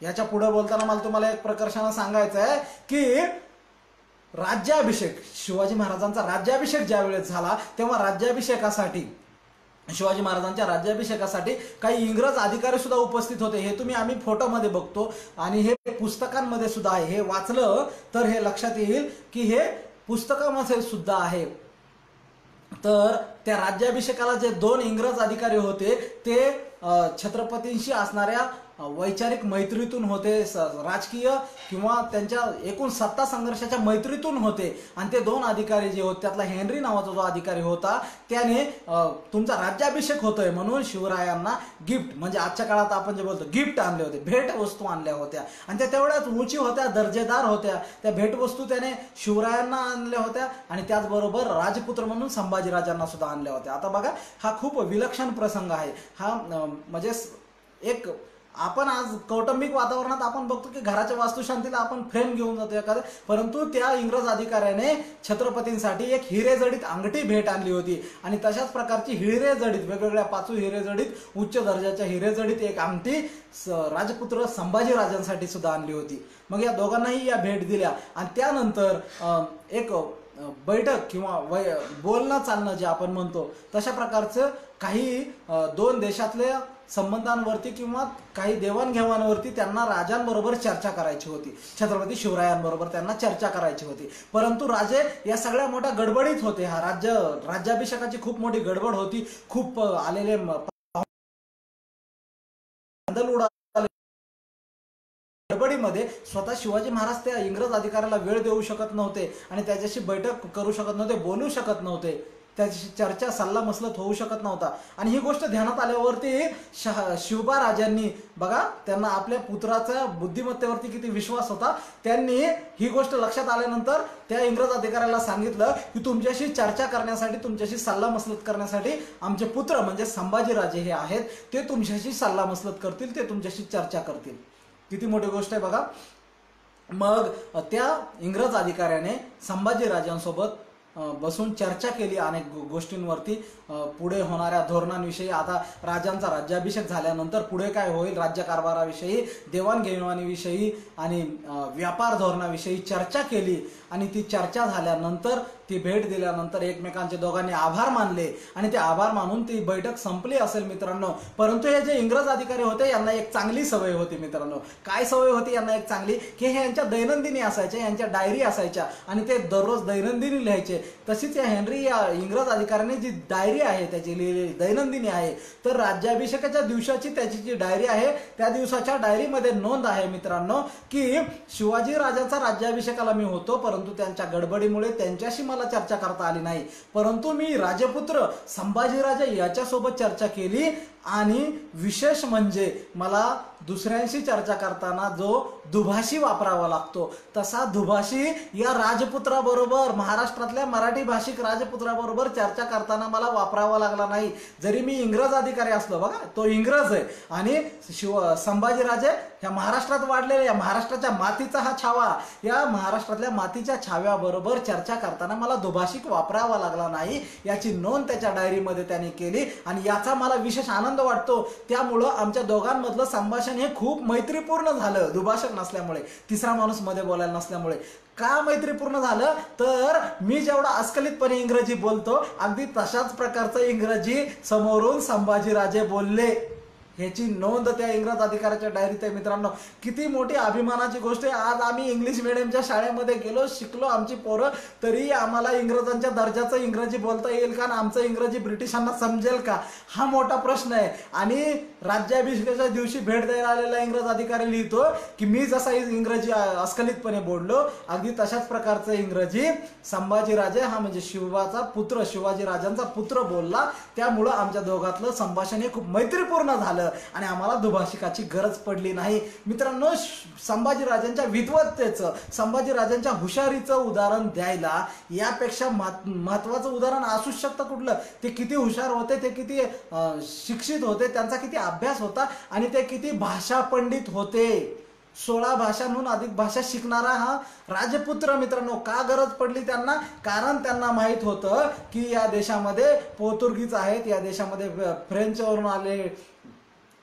याच्या पुढे बोलताना मला तुम्हाला एक प्रकर्षानं सांगायचं आहे की राज्याभिषेक, शिवाजी महाराजांचा राज्याभिषेक ज्या वेळेस झाला तेव्हा राज्याभिषेकासाठी, शिवाजी महाराजांच्या राज्याभिषेकासाठी काही इंग्रज अधिकारी सुद्धा उपस्थित होते. हे तुम्ही आम्ही फोटोमध्ये बघतो आणि हे पुस्तकांमध्ये सुद्धा आहे. हे वाचलं तर हे लक्षात येईल की हे पुस्तकामध्ये सुद्धा आहे. तर त्या राज्याभिषेकाला जे 2 इंग्रज अधिकारी होते ते छत्रपतींशी असणाऱ्या वैचारिक मैत्रीतून होते, राजकीय किंवा त्यांच्या एकूण सत्ता संघर्षाच्या मैत्रीतून होते. आणि ते 2 अधिकारी जे होते त्यातला हेनरी नावाचा जो अधिकारी होता त्याने तुमचा राज्याभिषेक होतोय म्हणून शिवरायांना गिफ्ट, म्हणजे आजच्या काळात आपण जे बोलतो गिफ्ट आणले होते, भेट वस्तू आणल्या होत्या आणि त्या तेवढ्याच उंची होत्या, दर्जेदार होत्या. त्या भेटवस्तू त्याने शिवरायांना आणल्या होत्या आणि त्याचबरोबर राजपुत्र म्हणून संभाजीराजांना सुद्धा आणल्या होत्या. आता बघा हा खूप विलक्षण प्रसंग आहे. हा म्हणजे एक आपण आज कौटुंबिक वातावरणात आपण बघतो की घराच्या वास्तुशांतीला आपण फ्रेम घेऊन जातो एखादं, परंतु त्या इंग्रज अधिकाऱ्याने छत्रपतींसाठी एक हिरेजडित अंगठी भेट आणली होती आणि तशाच प्रकारची हिरेजडित, वेगवेगळ्या 5 हिरेजडित उच्च दर्जाच्या हिरेजडित एक अंगठी राजपुत्र संभाजीराजांसाठी सुद्धा आणली होती. मग या दोघांनाही या भेट दिल्या आणि त्यानंतर एक बैठक किंवा बोलणं चालणं जे आपण म्हणतो तशा प्रकारचं काही 2 देशातल्या संबंधांवरती किंवा काही देवाणघेवाणवरती त्यांना राजांबरोबर चर्चा करायची होती, छत्रपती शिवरायांबरोबर त्यांना चर्चा करायची होती. परंतु राजे या सगळ्या मोठ्या गडबडीत होते. हा राज्याभिषेकाची खूप मोठी गडबड होती. खूप आलेले गडबडीमध्ये स्वतः शिवाजी महाराज त्या इंग्रज अधिकाऱ्याला वेळ देऊ शकत नव्हते आणि त्याच्याशी बैठक करू शकत नव्हते, बोलू शकत नव्हते, त्याची चर्चा सल्ला मसलत होऊ शकत नव्हता. आणि ही गोष्ट ध्यानात आल्यावरती शिवबा राजांनी बघा, त्यांना आपल्या पुत्राच्या बुद्धिमत्तेवरती किती विश्वास होता, त्यांनी ही गोष्ट लक्षात आल्यानंतर त्या इंग्रज अधिकाऱ्याला सांगितलं की तुमच्याशी चर्चा करण्यासाठी, तुमच्याशी सल्ला मसलत करण्यासाठी आमचे पुत्र म्हणजे संभाजीराजे हे आहेत, ते तुमच्याशी सल्ला मसलत करतील, ते तुमच्याशी चर्चा करतील. किती मोठी गोष्ट आहे बघा. मग त्या इंग्रज अधिकाऱ्याने संभाजीराजांसोबत बसून चर्चा केली अनेक गोष्टींवरती, पुढे होणाऱ्या धोरणांविषयी, आता राजांचा राज्याभिषेक झाल्यानंतर पुढे काय होईल, राज्यकारभाराविषयी, देवाणघेवाणीविषयी आणि व्यापार धोरणाविषयी चर्चा केली. आणि ती चर्चा झाल्यानंतर, ती भेट दिल्यानंतर एकमेकांचे दोघांनी आभार मानले आणि ते आभार मानून ती बैठक संपली असेल मित्रांनो. परंतु हे जे इंग्रज अधिकारी होते यांना एक चांगली सवय होती मित्रांनो. काय सवय होती यांना एक चांगली, की हे यांच्या दैनंदिनी असायच्या, यांच्या डायरी असायच्या आणि ते दररोज दैनंदिनी लिहायचे. तशीच या हेनरी या इंग्रज अधिकाऱ्याने जी डायरी आहे त्याची लिहिलेली दैनंदिनी आहे, तर राज्याभिषेकाच्या दिवसाची त्याची जी डायरी आहे त्या दिवसाच्या डायरीमध्ये नोंद आहे मित्रांनो की शिवाजी राजांचा राज्याभिषेकाला मी होतो, परंतु त्यांच्या गडबडीमुळे त्यांच्याशी मला चर्चा करता आली नाही, परंतु मी राजपुत्र संभाजीराजे याच्यासोबत चर्चा केली. आणि विशेष म्हणजे मला दुसऱ्यांशी चर्चा करताना जो दुभाषी वापरावा लागतो तसा दुभाषी या राजपुत्राबरोबर, महाराष्ट्रातल्या मराठी भाषिक राजपुत्राबरोबर चर्चा करताना मला वापरावा लागला नाही. जरी मी इंग्रज अधिकारी असलो, बघा तो इंग्रज आहे आणि संभाजीराजे ह्या महाराष्ट्रात वाढलेल्या या महाराष्ट्राच्या मातीचा हा छावा, या महाराष्ट्रातल्या मातीच्या छाव्याबरोबर चर्चा करताना मला दुभाषिक वापरावा लागला नाही याची नोंद त्याच्या डायरीमध्ये त्याने केली आणि याचा मला विशेष आनंद वाटतो. त्यामुळं आमच्या दोघांमधलं संभाषण हे खूप मैत्रीपूर्ण झालं, दुभाषक नसल्यामुळे, तिसरा माणूस मध्ये बोलायला नसल्यामुळे. का मैत्रीपूर्ण झालं तर मी जेवढा अस्खलितपणे इंग्रजी बोलतो अगदी तशाच प्रकारचं इंग्रजी समोरून संभाजीराजे बोलले. ह्याची नोंद त्या इंग्रज अधिकाऱ्याच्या डायरीत आहे. मित्रांनो, किती मोठी अभिमानाची गोष्ट आहे. आज आम्ही इंग्लिश मिडियमच्या शाळेमध्ये गेलो, शिकलो, आमची पोरं, तरी आम्हाला इंग्रजांच्या दर्जाचं इंग्रजी बोलता येईल का आणि आमचं इंग्रजी ब्रिटिशांना समजेल का हा मोठा प्रश्न आहे. आणि राज्याभिषेकाच्या दिवशी भेट द्यायला आलेला इंग्रज अधिकारी लिहितो की मी जसा इंग्रजी अस्खलितपणे बोललो अगदी तशाच प्रकारचं इंग्रजी संभाजीराजे हा म्हणजे शिवाचा पुत्र, शिवाजी राजांचा पुत्र बोलला. त्यामुळं आमच्या दोघातलं संभाषण हे खूप मैत्रीपूर्ण झालं आणि आम्हाला दुभाषिकाची गरज पडली नाही. मित्रांनो, संभाजीराजांच्या विद्वत्तेचं, संभाजीराजांच्या हुशारीचं उदाहरण द्यायला यापेक्षा महत्वाचं उदाहरण असूच शकतं कुठलं. ते किती हुशार होते, ते किती शिक्षित होते, त्यांचा किती अभ्यास होता आणि ते किती भाषा पंडित होते. 16 भाषांहून अधिक भाषा शिकणारा हा राजपुत्र. मित्रांनो, का गरज पडली त्यांना? कारण त्यांना माहित होतं की या देशामध्ये पोर्तुगीज आहेत, या देशामध्ये फ्रेंचवरून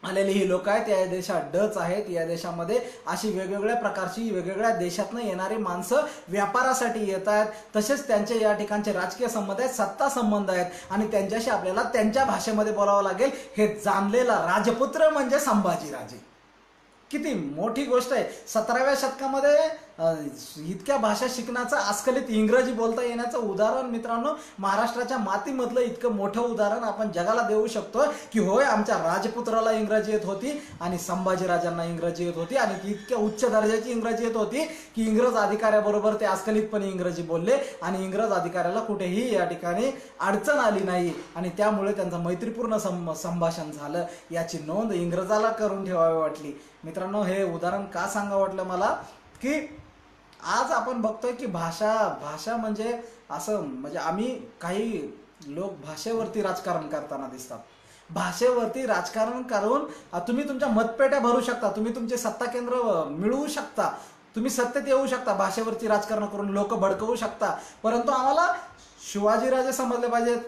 आलेली ही लोक आहेत, या देशात डच आहेत, या देशामध्ये अशी वेगवेगळ्या प्रकारची वेगवेगळ्या देशातनं येणारी माणसं व्यापारासाठी येत आहेत. तसेच त्यांचे या ठिकाणचे राजकीय संबंध आहेत, सत्ता संबंध आहेत आणि त्यांच्याशी आपल्याला त्यांच्या भाषेमध्ये बोलावं लागेल. हे जाणलेला राजपुत्र म्हणजे संभाजीराजे. किती मोठी गोष्ट आहे. 17व्या शतकामध्ये इतक्या भाषा शिकण्याचं, अस्खलित इंग्रजी बोलता येण्याचं उदाहरण मित्रांनो, महाराष्ट्राच्या मातीमधलं इतकं मोठं उदाहरण आपण जगाला देऊ शकतो की होय, आमच्या राजपुत्राला इंग्रजी येत होती आणि संभाजीराजांना इंग्रजी येत होती आणि ती इतक्या उच्च दर्जाची इंग्रजी येत होती की इंग्रज अधिकाऱ्याबरोबर ते अस्खलितपणे इंग्रजी बोलले आणि इंग्रज अधिकाऱ्याला कुठेही या ठिकाणी अडचण आली नाही आणि त्यामुळे त्यांचं मैत्रीपूर्ण संभाषण झालं. याची नोंद इंग्रजाला करून ठेवावी वाटली. मित्रांनो, हे उदाहरण का सांगावं वाटलं मला की आज आपण बघतोय की भाषा म्हणजे असं, म्हणजे आम्ही काही लोक भाषेवरती राजकारण करताना दिसतात. भाषेवरती राजकारण करून तुम्ही तुमच्या मतपेट्या भरू शकता, तुम्ही तुमचे सत्ता केंद्र मिळवू शकता, तुम्ही सत्तेत येऊ शकता, भाषेवरती राजकारण करून लोक भडकवू शकता. परंतु आम्हाला शिवाजीराजे समजले पाहिजेत,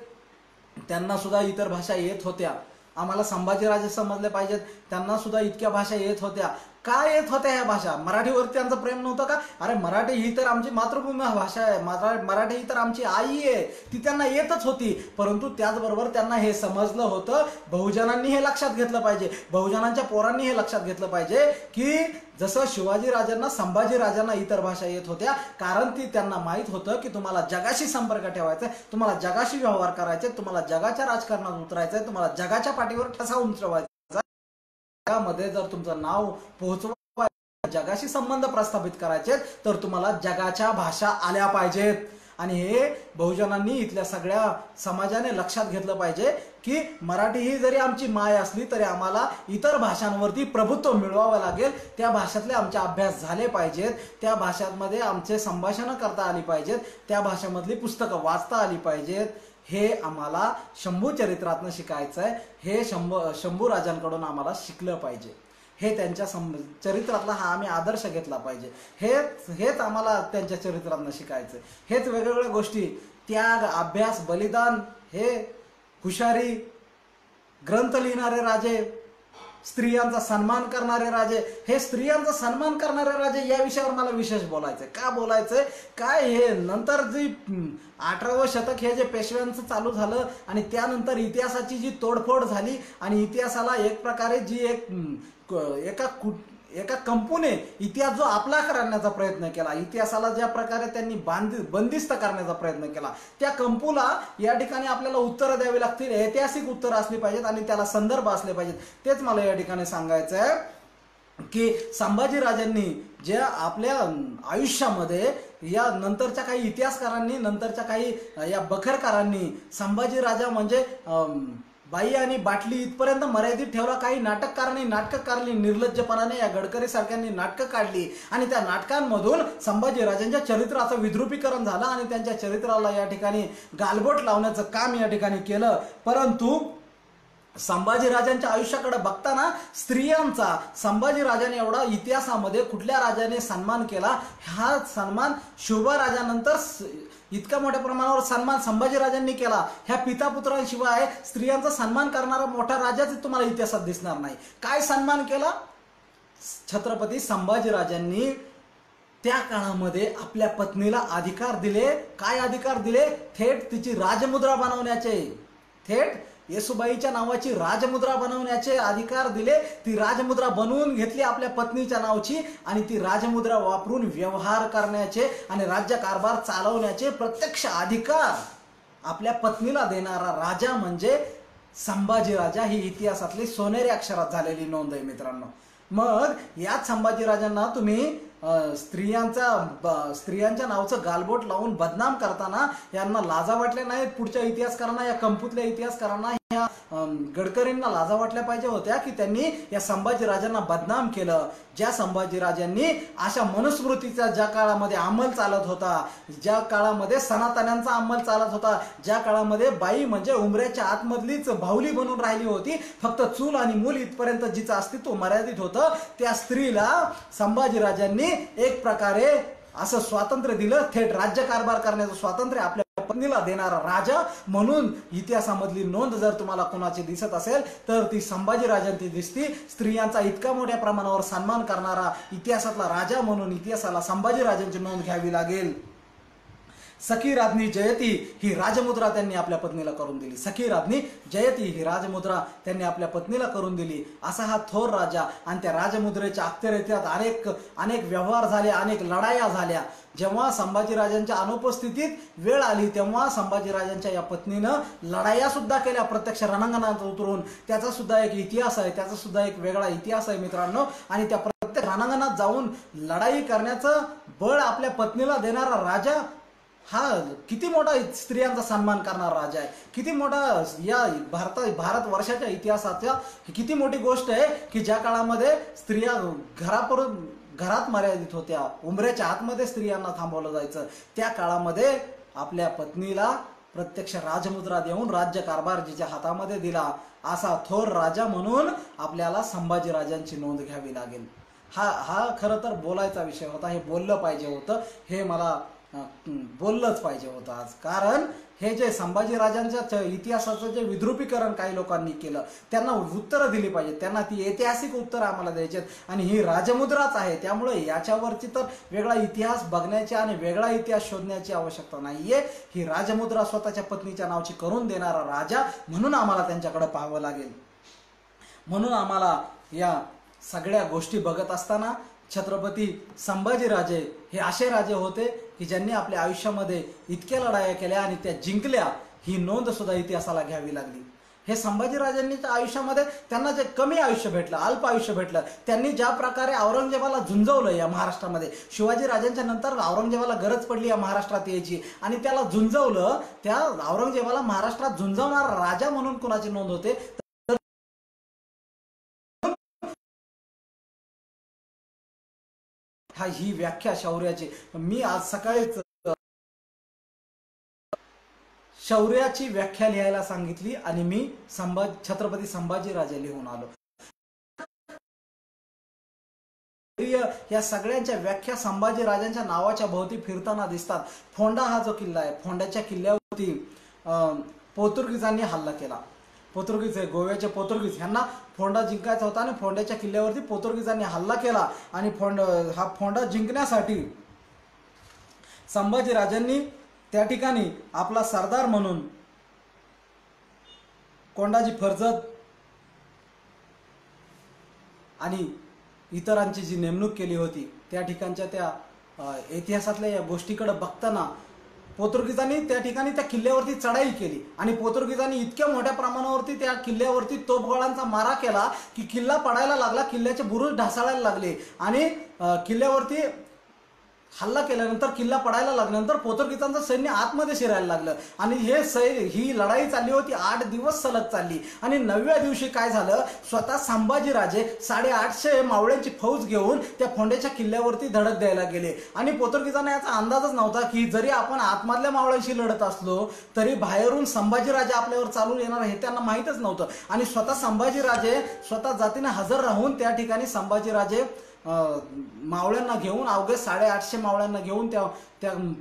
त्यांना सुद्धा इतर भाषा येत होत्या. आम्हाला संभाजीराजे समजले पाहिजेत, त्यांना सुद्धा इतक्या भाषा येत होत्या. काय येत होत्या ह्या भाषा? मराठीवरती त्यांचं प्रेम नव्हतं का? अरे, मराठी ही तर आमची मातृभूमी भाषा आहे, मराठी ही तर आमची आई आहे, ती त्यांना येतच होती. परंतु त्याचबरोबर त्यांना हे समजलं होतं, बहुजनांनी हे लक्षात घेतलं पाहिजे, बहुजनांच्या पोरांनी हे लक्षात घेतलं पाहिजे की जसं शिवाजीराजांना संभाजीराजांना इतर भाषा येत होत्या, कारण ती त्यांना माहित होतं की तुम्हाला जगाशी संपर्क ठेवायचा आहे, तुम्हाला जगाशी व्यवहार करायचे, तुम्हाला जगाच्या राजकारणात उतरायचं आहे, तुम्हाला जगाच्या पाठीवर ठसा उंचवायचा. जगामध्ये जर तुमचं नाव पोहोचवायचं, जगाशी संबंध प्रस्थापित करायचे, तर तुम्हाला जगाच्या भाषा आल्या पाहिजेत. आणि हे बहुजनांनी, इथल्या सगळ्या समाजाने लक्षात घेतलं पाहिजे की मराठी ही जरी आमची माय असली तरी आम्हाला इतर भाषांवरती प्रभुत्व मिळवावं लागेल. त्या भाषेतले आमचे अभ्यास झाले पाहिजेत, त्या भाषांमध्ये आमचे संभाषणं करता आली पाहिजेत, त्या भाषेमधली पुस्तकं वाचता आली पाहिजेत. हे आम्हाला शंभू चरित्रातनं शिकायचं आहे. हे शंभू राजांकडून आम्हाला शिकलं पाहिजे. हे त्यांच्या चरित्रातला हा आम्ही आदर्श घेतला पाहिजे. हेच आम्हाला त्यांच्या चरित्रातनं शिकायचं. हेच वेगवेगळ्या गोष्टी, त्याग, अभ्यास, बलिदान, हे हुशारी, ग्रंथ लिहिणारे राजे, स्त्रियांचा सन्मान करणारे राजे, हे स्त्रियांचा सन्मान करणारे राजे या विषयावर मला विशेष बोलायचंय. का बोलायचंय? काय हे नंतर जी 18वं शतक हे जे पेशव्यांचं चालू झालं आणि त्यानंतर इतिहासाची जी तोडफोड झाली आणि इतिहासाला एक प्रकारे जी एका कंपूने इतिहास जो आपला करण्याचा प्रयत्न केला, इतिहासाला ज्या प्रकारे त्यांनी बंदिस्त करण्याचा प्रयत्न केला, त्या कंपूला या ठिकाणी आपल्याला उत्तरं द्यावी लागतील, ऐतिहासिक उत्तरं असली पाहिजेत आणि त्याला संदर्भ असले पाहिजेत. तेच मला या ठिकाणी सांगायचं आहे की संभाजीराजांनी जे आपल्या आयुष्यामध्ये या नंतरच्या काही इतिहासकारांनी, नंतरच्या काही या बखरकारांनी संभाजीराजा म्हणजे बाई आणि बाटली इथपर्यंत मर्यादित ठेवला. काही नाटककारांनी नाटकं काढली, निर्लज्जपणाने या गडकरी सारख्यांनी नाटकं काढली आणि त्या नाटकांमधून संभाजीराजांच्या चरित्राचं विद्रुपीकरण झालं आणि त्यांच्या चरित्राला या ठिकाणी गालबोट लावण्याचं काम या ठिकाणी केलं. परंतु संभाजीराजांच्या आयुष्याकडे बघताना स्त्रियांचा संभाजीराजाने एवढा इतिहासामध्ये कुठल्या राजाने सन्मान केला, हा सन्मान शिवबाराजानंतर इतका मोठ्या प्रमाणावर सन्मान संभाजीराजांनी केला. ह्या पिता पुत्रांशिवाय स्त्रियांचा सन्मान करणारा मोठा राजाच तुम्हाला इतिहासात दिसणार नाही. काय सन्मान केला? छत्रपती संभाजीराजांनी त्या काळामध्ये आपल्या पत्नीला अधिकार दिले. काय अधिकार दिले? थेट तिची राजमुद्रा बनवण्याचे, थेट येसुबाईच्या नावाची राजमुद्रा बनवण्याचे अधिकार दिले. ती राजमुद्रा बनवून घेतली आपल्या पत्नीच्या नावाची आणि ती राजमुद्रा वापरून व्यवहार करण्याचे आणि राज्य कारभार चालवण्याचे प्रत्यक्ष अधिकार आपल्या पत्नीला देणारा राजा म्हणजे संभाजीराजा. ही इतिहासातली सोनेरी अक्षरात झालेली नोंद आहे मित्रांनो. मग याच संभाजीराजांना तुम्ही स्त्रियांच्या नावाचं गालबोट लावून बदनाम करताना यांना लाजा वाटल्या नाहीत? पुढच्या इतिहासकारांना, या कंपूतल्या इतिहासकारांना, या गडकरींना लाजा वाटल्या पाहिजे होत्या की त्यांनी या संभाजीराजांना बदनाम केलं. ज्या संभाजीराजांनी अशा मनुस्मृतीचा ज्या काळामध्ये अंमल चालत होता, ज्या काळामध्ये सनातन्यांचा अंमल चालत होता, ज्या काळामध्ये बाई म्हणजे उंबऱ्याच्या आतमधलीच बाहुली बनून राहिली होती, फक्त चूल आणि मूल इथपर्यंत जिचं अस्तित्व मर्यादित होतं, त्या स्त्रीला संभाजीराजांनी एक प्रकारे असं स्वातंत्र्य दिलं. थेट राज्य कारभार करण्याचं स्वातंत्र्य आपल्या पत्नीला देणारा राजा म्हणून इतिहासामधली नोंद जर तुम्हाला कोणाची दिसत असेल तर ती संभाजीराजांची दिसती. स्त्रियांचा इतका मोठ्या प्रमाणावर सन्मान करणारा इतिहासातला राजा म्हणून इतिहासाला संभाजीराजांची नोंद घ्यावी लागेल. सखी राज्ञी जयती ही राजमुद्रा त्यांनी आपल्या पत्नीला करून दिली. सखी राज्ञी जयती ही राजमुद्रा त्यांनी आपल्या पत्नीला करून दिली. असा हा थोर राजा. आणि त्या राजमुद्रेच्या अखत्यारीत्यात अनेक व्यवहार झाले, अनेक लढाया झाल्या. जेव्हा संभाजीराजांच्या अनुपस्थितीत वेळ आली तेव्हा संभाजीराजांच्या या पत्नीनं लढाया सुद्धा केल्या प्रत्यक्ष रणांगणात उतरून. त्याचा सुद्धा एक इतिहास आहे, त्याचा सुद्धा एक वेगळा इतिहास आहे मित्रांनो. आणि त्या प्रत्येक रणांगणात जाऊन लढाई करण्याचं बळ आपल्या पत्नीला देणारा राजा हा किती मोठा स्त्रियांचा सन्मान करणारा राजा आहे. किती मोठा या भारत वर्षाच्या इतिहासाच्या किती मोठी गोष्ट आहे की ज्या काळामध्ये स्त्रिया घरात मर्यादित होत्या, उंबऱ्याच्या आतमध्ये स्त्रियांना थांबवलं जायचं, त्या काळामध्ये आपल्या पत्नीला प्रत्यक्ष राजमुद्रा देऊन राज्य कारभार जिच्या हातामध्ये दिला. असा थोर राजा म्हणून आपल्याला संभाजीराजांची नोंद घ्यावी लागेल. हा खरं तर बोलायचा विषय होता. हे बोललं पाहिजे होतं, हे मला बोललंच पाहिजे होतं आज. कारण हे जे संभाजीराजांच्या इतिहासाचं जे विद्रुपीकरण काही लोकांनी केलं त्यांना उत्तरं दिली पाहिजेत. त्यांना ती ऐतिहासिक उत्तरं आम्हाला द्यायची आहेत. आणि ही राजमुद्राच आहे, त्यामुळे याच्यावरची तर वेगळा इतिहास बघण्याची आणि वेगळा इतिहास शोधण्याची आवश्यकता नाहीये. ही राजमुद्रा स्वतःच्या पत्नीच्या नावाची करून देणारा राजा म्हणून आम्हाला त्यांच्याकडे पाहावं लागेल. म्हणून आम्हाला या सगळ्या गोष्टी बघत असताना छत्रपती संभाजीराजे हे असे राजे होते की ज्यांनी आपल्या आयुष्यामध्ये इतक्या लढाया केल्या आणि त्या जिंकल्या. ही नोंद सुद्धा इतिहासाला घ्यावी लागली. हे संभाजीराजांनी आयुष्यामध्ये त्यांना जे कमी आयुष्य भेटलं, अल्प आयुष्य भेटलं, त्यांनी ज्या प्रकारे औरंगजेबाला झुंजवलं या महाराष्ट्रामध्ये, शिवाजी राजांच्या नंतर औरंगजेबाला गरज पडली या महाराष्ट्रात यायची आणि त्याला झुंजवलं. त्या औरंगजेबाला महाराष्ट्रात झुंजवणारा राजा म्हणून कुणाची नोंद होते? ही व्याख्या शौर्याची मी आज सकाळीच शौर्याची व्याख्या लिहायला सांगितली आणि मी छत्रपती संभाजीराजे लिहून आलो. या सगळ्यांच्या व्याख्या संभाजीराजांच्या नावाच्या भोवती फिरताना दिसतात. फोंडा हा जो किल्ला आहे, फोंड्याच्या किल्ल्यावरती पोर्तुगीजांनी हल्ला केला. गोव्याचे पोर्तुगीज यांना फोंडा जिंकायचा होता आणि फोंड्याच्या किल्ल्यावरती पोर्तुगीजांनी हल्ला केला. आणि फोंडा जिंकण्यासाठी संभाजीराजांनी त्या ठिकाणी आपला सरदार म्हणून कोंडाजी फर्जद आणि इतरांची जी नेमणूक केली होती, त्या ठिकाणच्या त्या इतिहासातल्या या गोष्टीकडे बघताना पोर्तुगीजांनी त्या ठिकाणी त्या किल्ल्यावरती चढाई केली आणि पोर्तुगीजांनी इतक्या मोठ्या प्रमाणावरती त्या किल्ल्यावरती तोफगोळांचा मारा केला की किल्ला पडायला लागला, किल्ल्याचे बुरुज ढासळायला लागले आणि किल्ल्यावरती हल्ला केल्यानंतर किल्ला पडायला लागल्यानंतर पोर्तुगीजांचं सैन्य आतमध्ये शिरायला लागलं आणि ही लढाई चालली होती 8 दिवस सलग चालली आणि 9व्या दिवशी काय झालं, स्वतः संभाजीराजे 850 मावळ्यांची फौज घेऊन त्या फोंड्याच्या किल्ल्यावरती धडक द्यायला गेले आणि पोर्तुगीजांना याचा अंदाजच नव्हता की जरी आपण आतमधल्या मावळ्यांशी लढत असलो तरी बाहेरून संभाजीराजे आपल्यावर चालून येणार हे त्यांना माहीतच नव्हतं आणि स्वतः संभाजीराजे स्वतः जातीने हजर राहून त्या ठिकाणी संभाजीराजे मावळ्यांना घेऊन अवघे 850 मावळ्यांना घेऊन त्या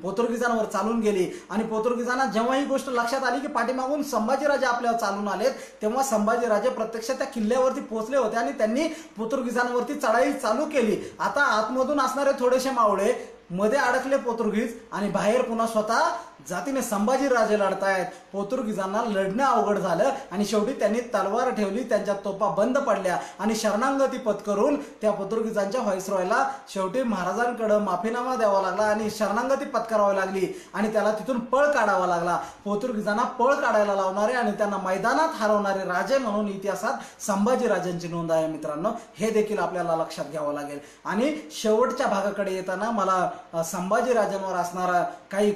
पोर्तुगीजांवर चालून गेली आणि पोर्तुगीजांना जेव्हा ही गोष्ट लक्षात आली की पाठीमागून संभाजीराजे आपल्यावर चालून आलेत तेव्हा संभाजीराजे प्रत्यक्ष त्या किल्ल्यावरती पोहोचले होते आणि त्यांनी पोर्तुगीजांवरती चढाई चालू केली। आता आतमधून असणारे थोडेसे मावळे मध्ये अडकले पोर्तुगीज आणि बाहेर पुन्हा स्वतः जातीने संभाजीराजे लढतायत। पोर्तुगीजांना लढणं अवघड झालं आणि शेवटी त्यांनी तलवार ठेवली, त्यांच्या तोफा बंद पडल्या आणि शरणागती पत्करून त्या पोर्तुगीजांच्या व्हाईसरॉयला शेवटी महाराजांकडे माफीनामा द्यावा लागला आणि शरणागती पत्करावी लागली आणि त्याला तिथून पळ काढावा लागला। पोर्तुगीजांना पळ काढायला लावणारे आणि त्यांना मैदानात हरवणारे राजे म्हणून इतिहासात संभाजीराजांची नोंद आहे मित्रांनो, हे देखील आपल्याला लक्षात घ्यावं लागेल। आणि शेवटच्या भागाकडे येताना मला संभाजीराजांवर असणारा काही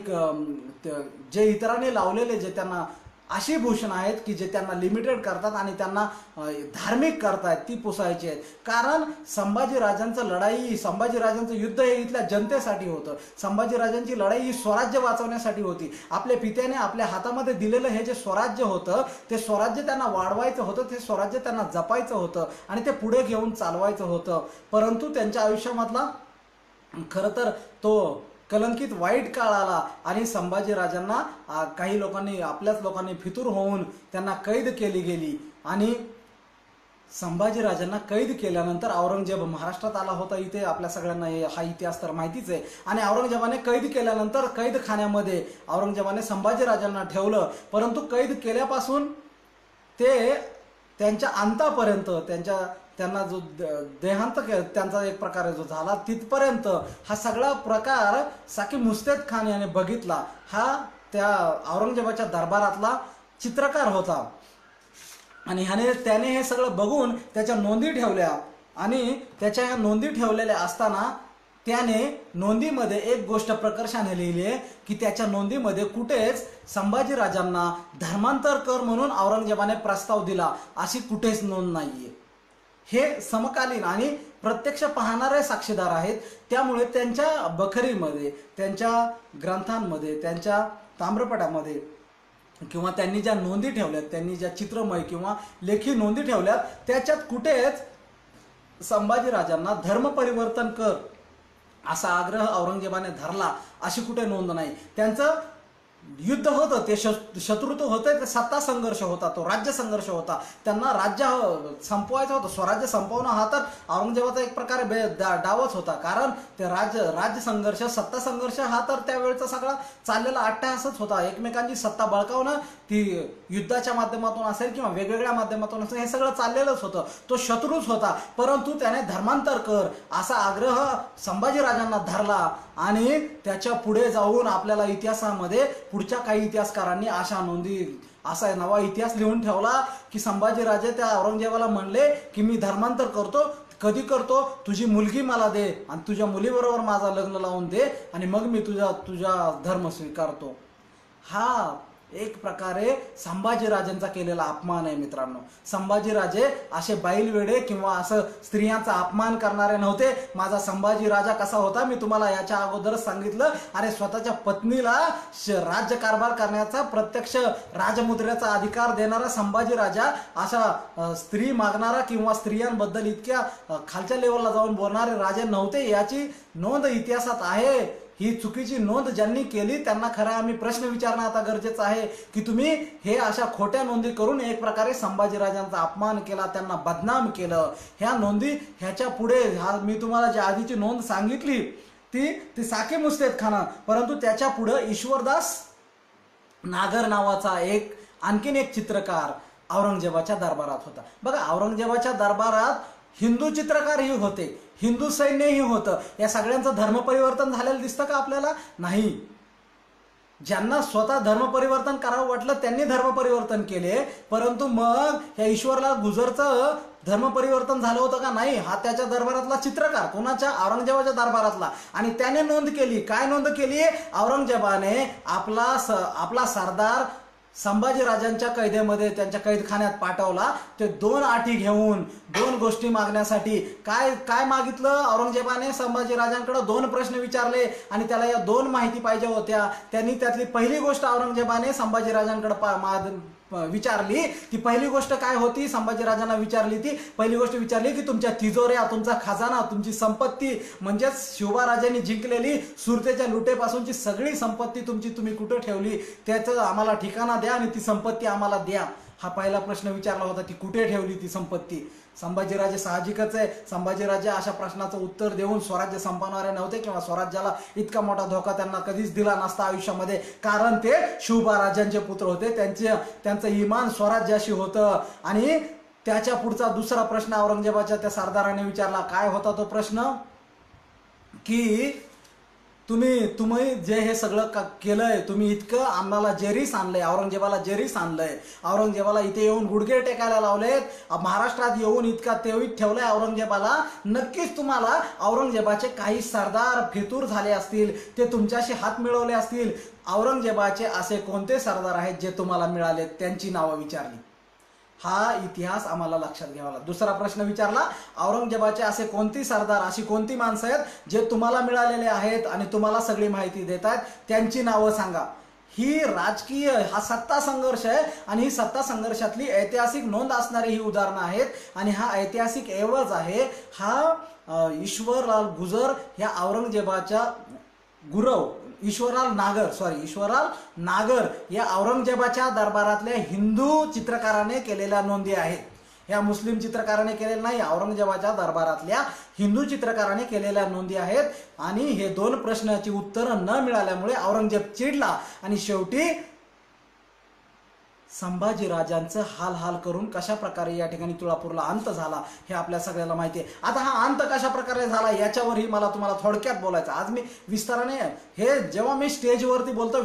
जे इतरांनी लावलेले जे त्यांना अशी भूषण आहेत की जे त्यांना लिमिटेड करतात आणि त्यांना धार्मिक करतात ती पुसायची आहेत। कारण संभाजीराजांचं युद्ध हे इथल्या जनतेसाठी होतं। संभाजीराजांची लढाई ही स्वराज्य वाचवण्यासाठी होती। आपल्या पित्याने आपल्या हातामध्ये दिलेलं हे जे स्वराज्य होतं ते स्वराज्य त्यांना वाढवायचं होतं, ते स्वराज्य त्यांना जपायचं होतं आणि ते पुढे घेऊन चालवायचं होतं। परंतु त्यांच्या आयुष्यामधला खरं तर तो कलंकित वाईट काळ आला आणि संभाजीराजांना काही लोकांनी आपल्याच लोकांनी फितूर होऊन त्यांना कैद केली गेली आणि संभाजीराजांना कैद केल्यानंतर औरंगजेब महाराष्ट्रात आला होता। इथे आपल्या सगळ्यांना हा इतिहास तर माहितीच आहे आणि औरंगजेबाने कैद केल्यानंतर कैदखान्यामध्ये औरंगजेबाने संभाजीराजांना ठेवलं, परंतु कैद केल्यापासून ते त्यांच्या अंतापर्यंत त्यांना जो देहांत त्यांचा एक प्रकारे जो झाला तिथपर्यंत हा सगळा प्रकार साकी मुस्तैद खान याने बघितला। हा त्या औरंगजेबाच्या दरबारातला चित्रकार होता आणि त्याने हे सगळं बघून त्याच्या नोंदी ठेवल्या आणि त्याच्या ह्या नोंदी ठेवलेल्या असताना त्याने नोंदीमध्ये एक गोष्ट प्रकर्षाने लिहिली आहे की त्याच्या नोंदीमध्ये कुठेच संभाजीराजांना धर्मांतर कर म्हणून औरंगजेबाने प्रस्ताव दिला अशी कुठेच नोंद नाहीये। हे समकालीन आणि प्रत्यक्ष पाहणारे साक्षीदार आहेत, त्यामुळे त्यांच्या बखरीमध्ये, त्यांच्या ग्रंथांमध्ये, त्यांच्या ताम्रपटामध्ये किंवा त्यांनी ज्या नोंदी ठेवल्यात, त्यांनी ज्या चित्रमय किंवा लेखी नोंदी ठेवल्यात त्याच्यात कुठेच संभाजीराजांना धर्म परिवर्तन कर असा आग्रह औरंगजेबाने धरला अशी कुठे नोंद नाही। त्यांचं युद्ध होतं, ते शत्रुत्व होतं, ते सत्ता संघर्ष होता, तो राज्य संघर्ष होता, त्यांना राज्य संपवायचं होतं। स्वराज्य संपवणं हा तर औरंगजेबाचा एक प्रकारे डावच होता, कारण ते राज्य संघर्ष, सत्ता संघर्ष हा तर त्यावेळेचा सगळा चाललेला अट्टहासच होता। एकमेकांची सत्ता बळकावणं, ती युद्धाच्या माध्यमातून असेल किंवा वेगवेगळ्या माध्यमातून असेल, हे सगळं चाललेलंच होतं, तो शत्रूच होता। परंतु त्याने धर्मांतर कर असा आग्रह संभाजीराजांना धरला आणि त्याच्या पुढे जाऊन आपल्याला इतिहासामध्ये पुढच्या काही इतिहासकारांनी असा नवा इतिहास लिहून ठेवला की संभाजीराजे त्या औरंगजेबाला म्हणले की मी धर्मांतर करतो, कधी करतो, तुझी मुलगी मला दे आणि तुझ्या मुलीबरोबर माझा लग्न लावून दे आणि मग मी तुझा धर्म स्वीकारतो। हा एक प्रकारे संभाजीराजांचा केलेला अपमान आहे मित्रांनो। संभाजीराजे असे बैलवेडे किंवा असं स्त्रियांचा अपमान करणारे नव्हते। माझा संभाजीराजा कसा होता मी तुम्हाला याच्या अगोदरच सांगितलं। अरे स्वतःच्या पत्नीला राज्यकारभार करण्याचा प्रत्यक्ष राजमुद्रेचा अधिकार देणारा संभाजीराजा असा स्त्री मागणारा किंवा स्त्रियांबद्दल इतक्या खालच्या लेवलला जाऊन बोलणारे राजे नव्हते, याची नोंद इतिहासात आहे। ही चुकीची नोंद ज्यांनी केली त्यांना खरा आम्ही प्रश्न विचारणं आता गरजेचं आहे की तुम्ही हे अशा खोट्या नोंदी करून एक प्रकारे संभाजीराजांचा अपमान केला, त्यांना बदनाम केलं। ह्या नोंदी ह्याच्या पुढे मी तुम्हाला जी आधीची नोंद सांगितली ती साकी मुस्तैद खान, परंतु त्याच्या पुढे ईश्वरदास नागर नावाचा आणखीन एक चित्रकार औरंगजेबाच्या दरबारात होता। बघा, औरंगजेबाच्या दरबारात हिंदू चित्रकारही होते, हिंदू सैन्यही होतं। या सगळ्यांचं धर्म परिवर्तन झालेलं दिसतं का आपल्याला? नाही। ज्यांना स्वतः धर्म परिवर्तन करावं वाटलं त्यांनी धर्म परिवर्तन केले, परंतु मग या ईश्वरलाल गुजरचं धर्म परिवर्तन झालं होतं का? नाही. हा त्याच्या दरबारातला चित्रकार, कोणाच्या? औरंगजेबाच्या दरबारातला. आणि त्याने नोंद केली. काय नोंद केली? औरंगजेबाने आपला सरदार संभाजीराजांच्या कैदेमध्ये, त्यांच्या कैदखान्यात पाठवला. ते 2 अटी घेऊन, 2 गोष्टी मागण्यासाठी. काय काय मागितलं औरंगजेबाने? संभाजीराजांकडे 2 प्रश्न विचारले आणि त्याला या 2 माहिती पाहिजे होत्या. त्यांनी त्यातली पहिली गोष्ट औरंगजेबाने संभाजीराजांकडे विचारली. ती पहिली गोष्ट काय होती? संभाजीराजांना विचारली ती पहिली गोष्ट विचारली की तुमच्या तिजोऱ्या, तुमचा खजाना, तुमची संपत्ती, म्हणजेच शिवबाराजांनी जिंकलेली सुरतेच्या लुटेपासूनची सगळी संपत्ती तुम्ही कुठे ठेवली, त्याचं आम्हाला ठिकाणा द्या आणि ती संपत्ती आम्हाला द्या. हा पहिला प्रश्न विचारला होता. ती कुठे ठेवली ती संपत्ती? संभाजीराजे, साहजिकच आहे, संभाजीराजे अशा प्रश्नाचं उत्तर देऊन स्वराज्य संपवणारे नव्हते किंवा स्वराज्याला इतका मोठा धोका त्यांना कधीच दिला नसता आयुष्यामध्ये. कारण ते शिवबाराजांचे पुत्र होते. त्यांचं इमान स्वराज्याशी होतं. आणि त्याच्या पुढचा दुसरा प्रश्न औरंगजेबाच्या त्या सरदाराने विचारला. काय होता तो प्रश्न? की तुम्ही जे हे सगळं केलंय, तुम्ही इतकं आम्हाला जेरीस आणलंय, औरंगजेबाला जेरीस आणलंय, औरंगजेबाला इथे येऊन गुडघे टेकायला लावलेत, महाराष्ट्रात येऊन इतका तेवीत ठेवलाय औरंगजेबाला. नक्कीच तुम्हाला औरंगजेबाचे काही सरदार फितूर झाले असतील, ते तुमच्याशी हात मिळवले असतील. औरंगजेबाचे असे कोणते सरदार आहेत जे तुम्हाला मिळाले? त्यांची नावं विचारली. हा इतिहास आम्हाला लक्षात घ्यावा लागेल. दुसरा प्रश्न विचारला, औरंगजेबाचे असे कोणती सरदार, अशी कोणती माणसं आहेत जे तुम्हाला मिळालेले आहेत आणि तुम्हाला सगळी माहिती देत आहेत, त्यांची नावं सांगा. ही राजकीय, हा सत्ता संघर्ष आहे आणि ही सत्ता संघर्षातली ऐतिहासिक नोंद असणारी ही उदाहरणं आहेत. आणि हा ऐतिहासिक एवज आहे. हा ईश्वरलाल गुजर या औरंगजेबाच्या ईश्वरलाल नागर या औरंगजेबाच्या दरबारातल्या हिंदू चित्रकाराने केलेल्या नोंदी आहेत. ह्या मुस्लिम चित्रकाराने केलेल्या नाही, औरंगजेबाच्या दरबारातल्या हिंदू चित्रकाराने केलेल्या नोंदी आहेत. आणि हे 2 प्रश्नाची उत्तरं न मिळाल्यामुळे औरंगजेब चिडला आणि शेवटी संभाजीराजांचं हाल करून कशा प्रकारे या ठिकाणी तुळापूरला अंत झाला हे आपल्या सगळ्याला माहिती आहे. आता हा अंत कशा प्रकारे झाला याच्यावरही मला तुम्हाला थोडक्यात बोलायचं. आज मी विस्ताराने हे जेव्हा मी स्टेजवरती बोलतो,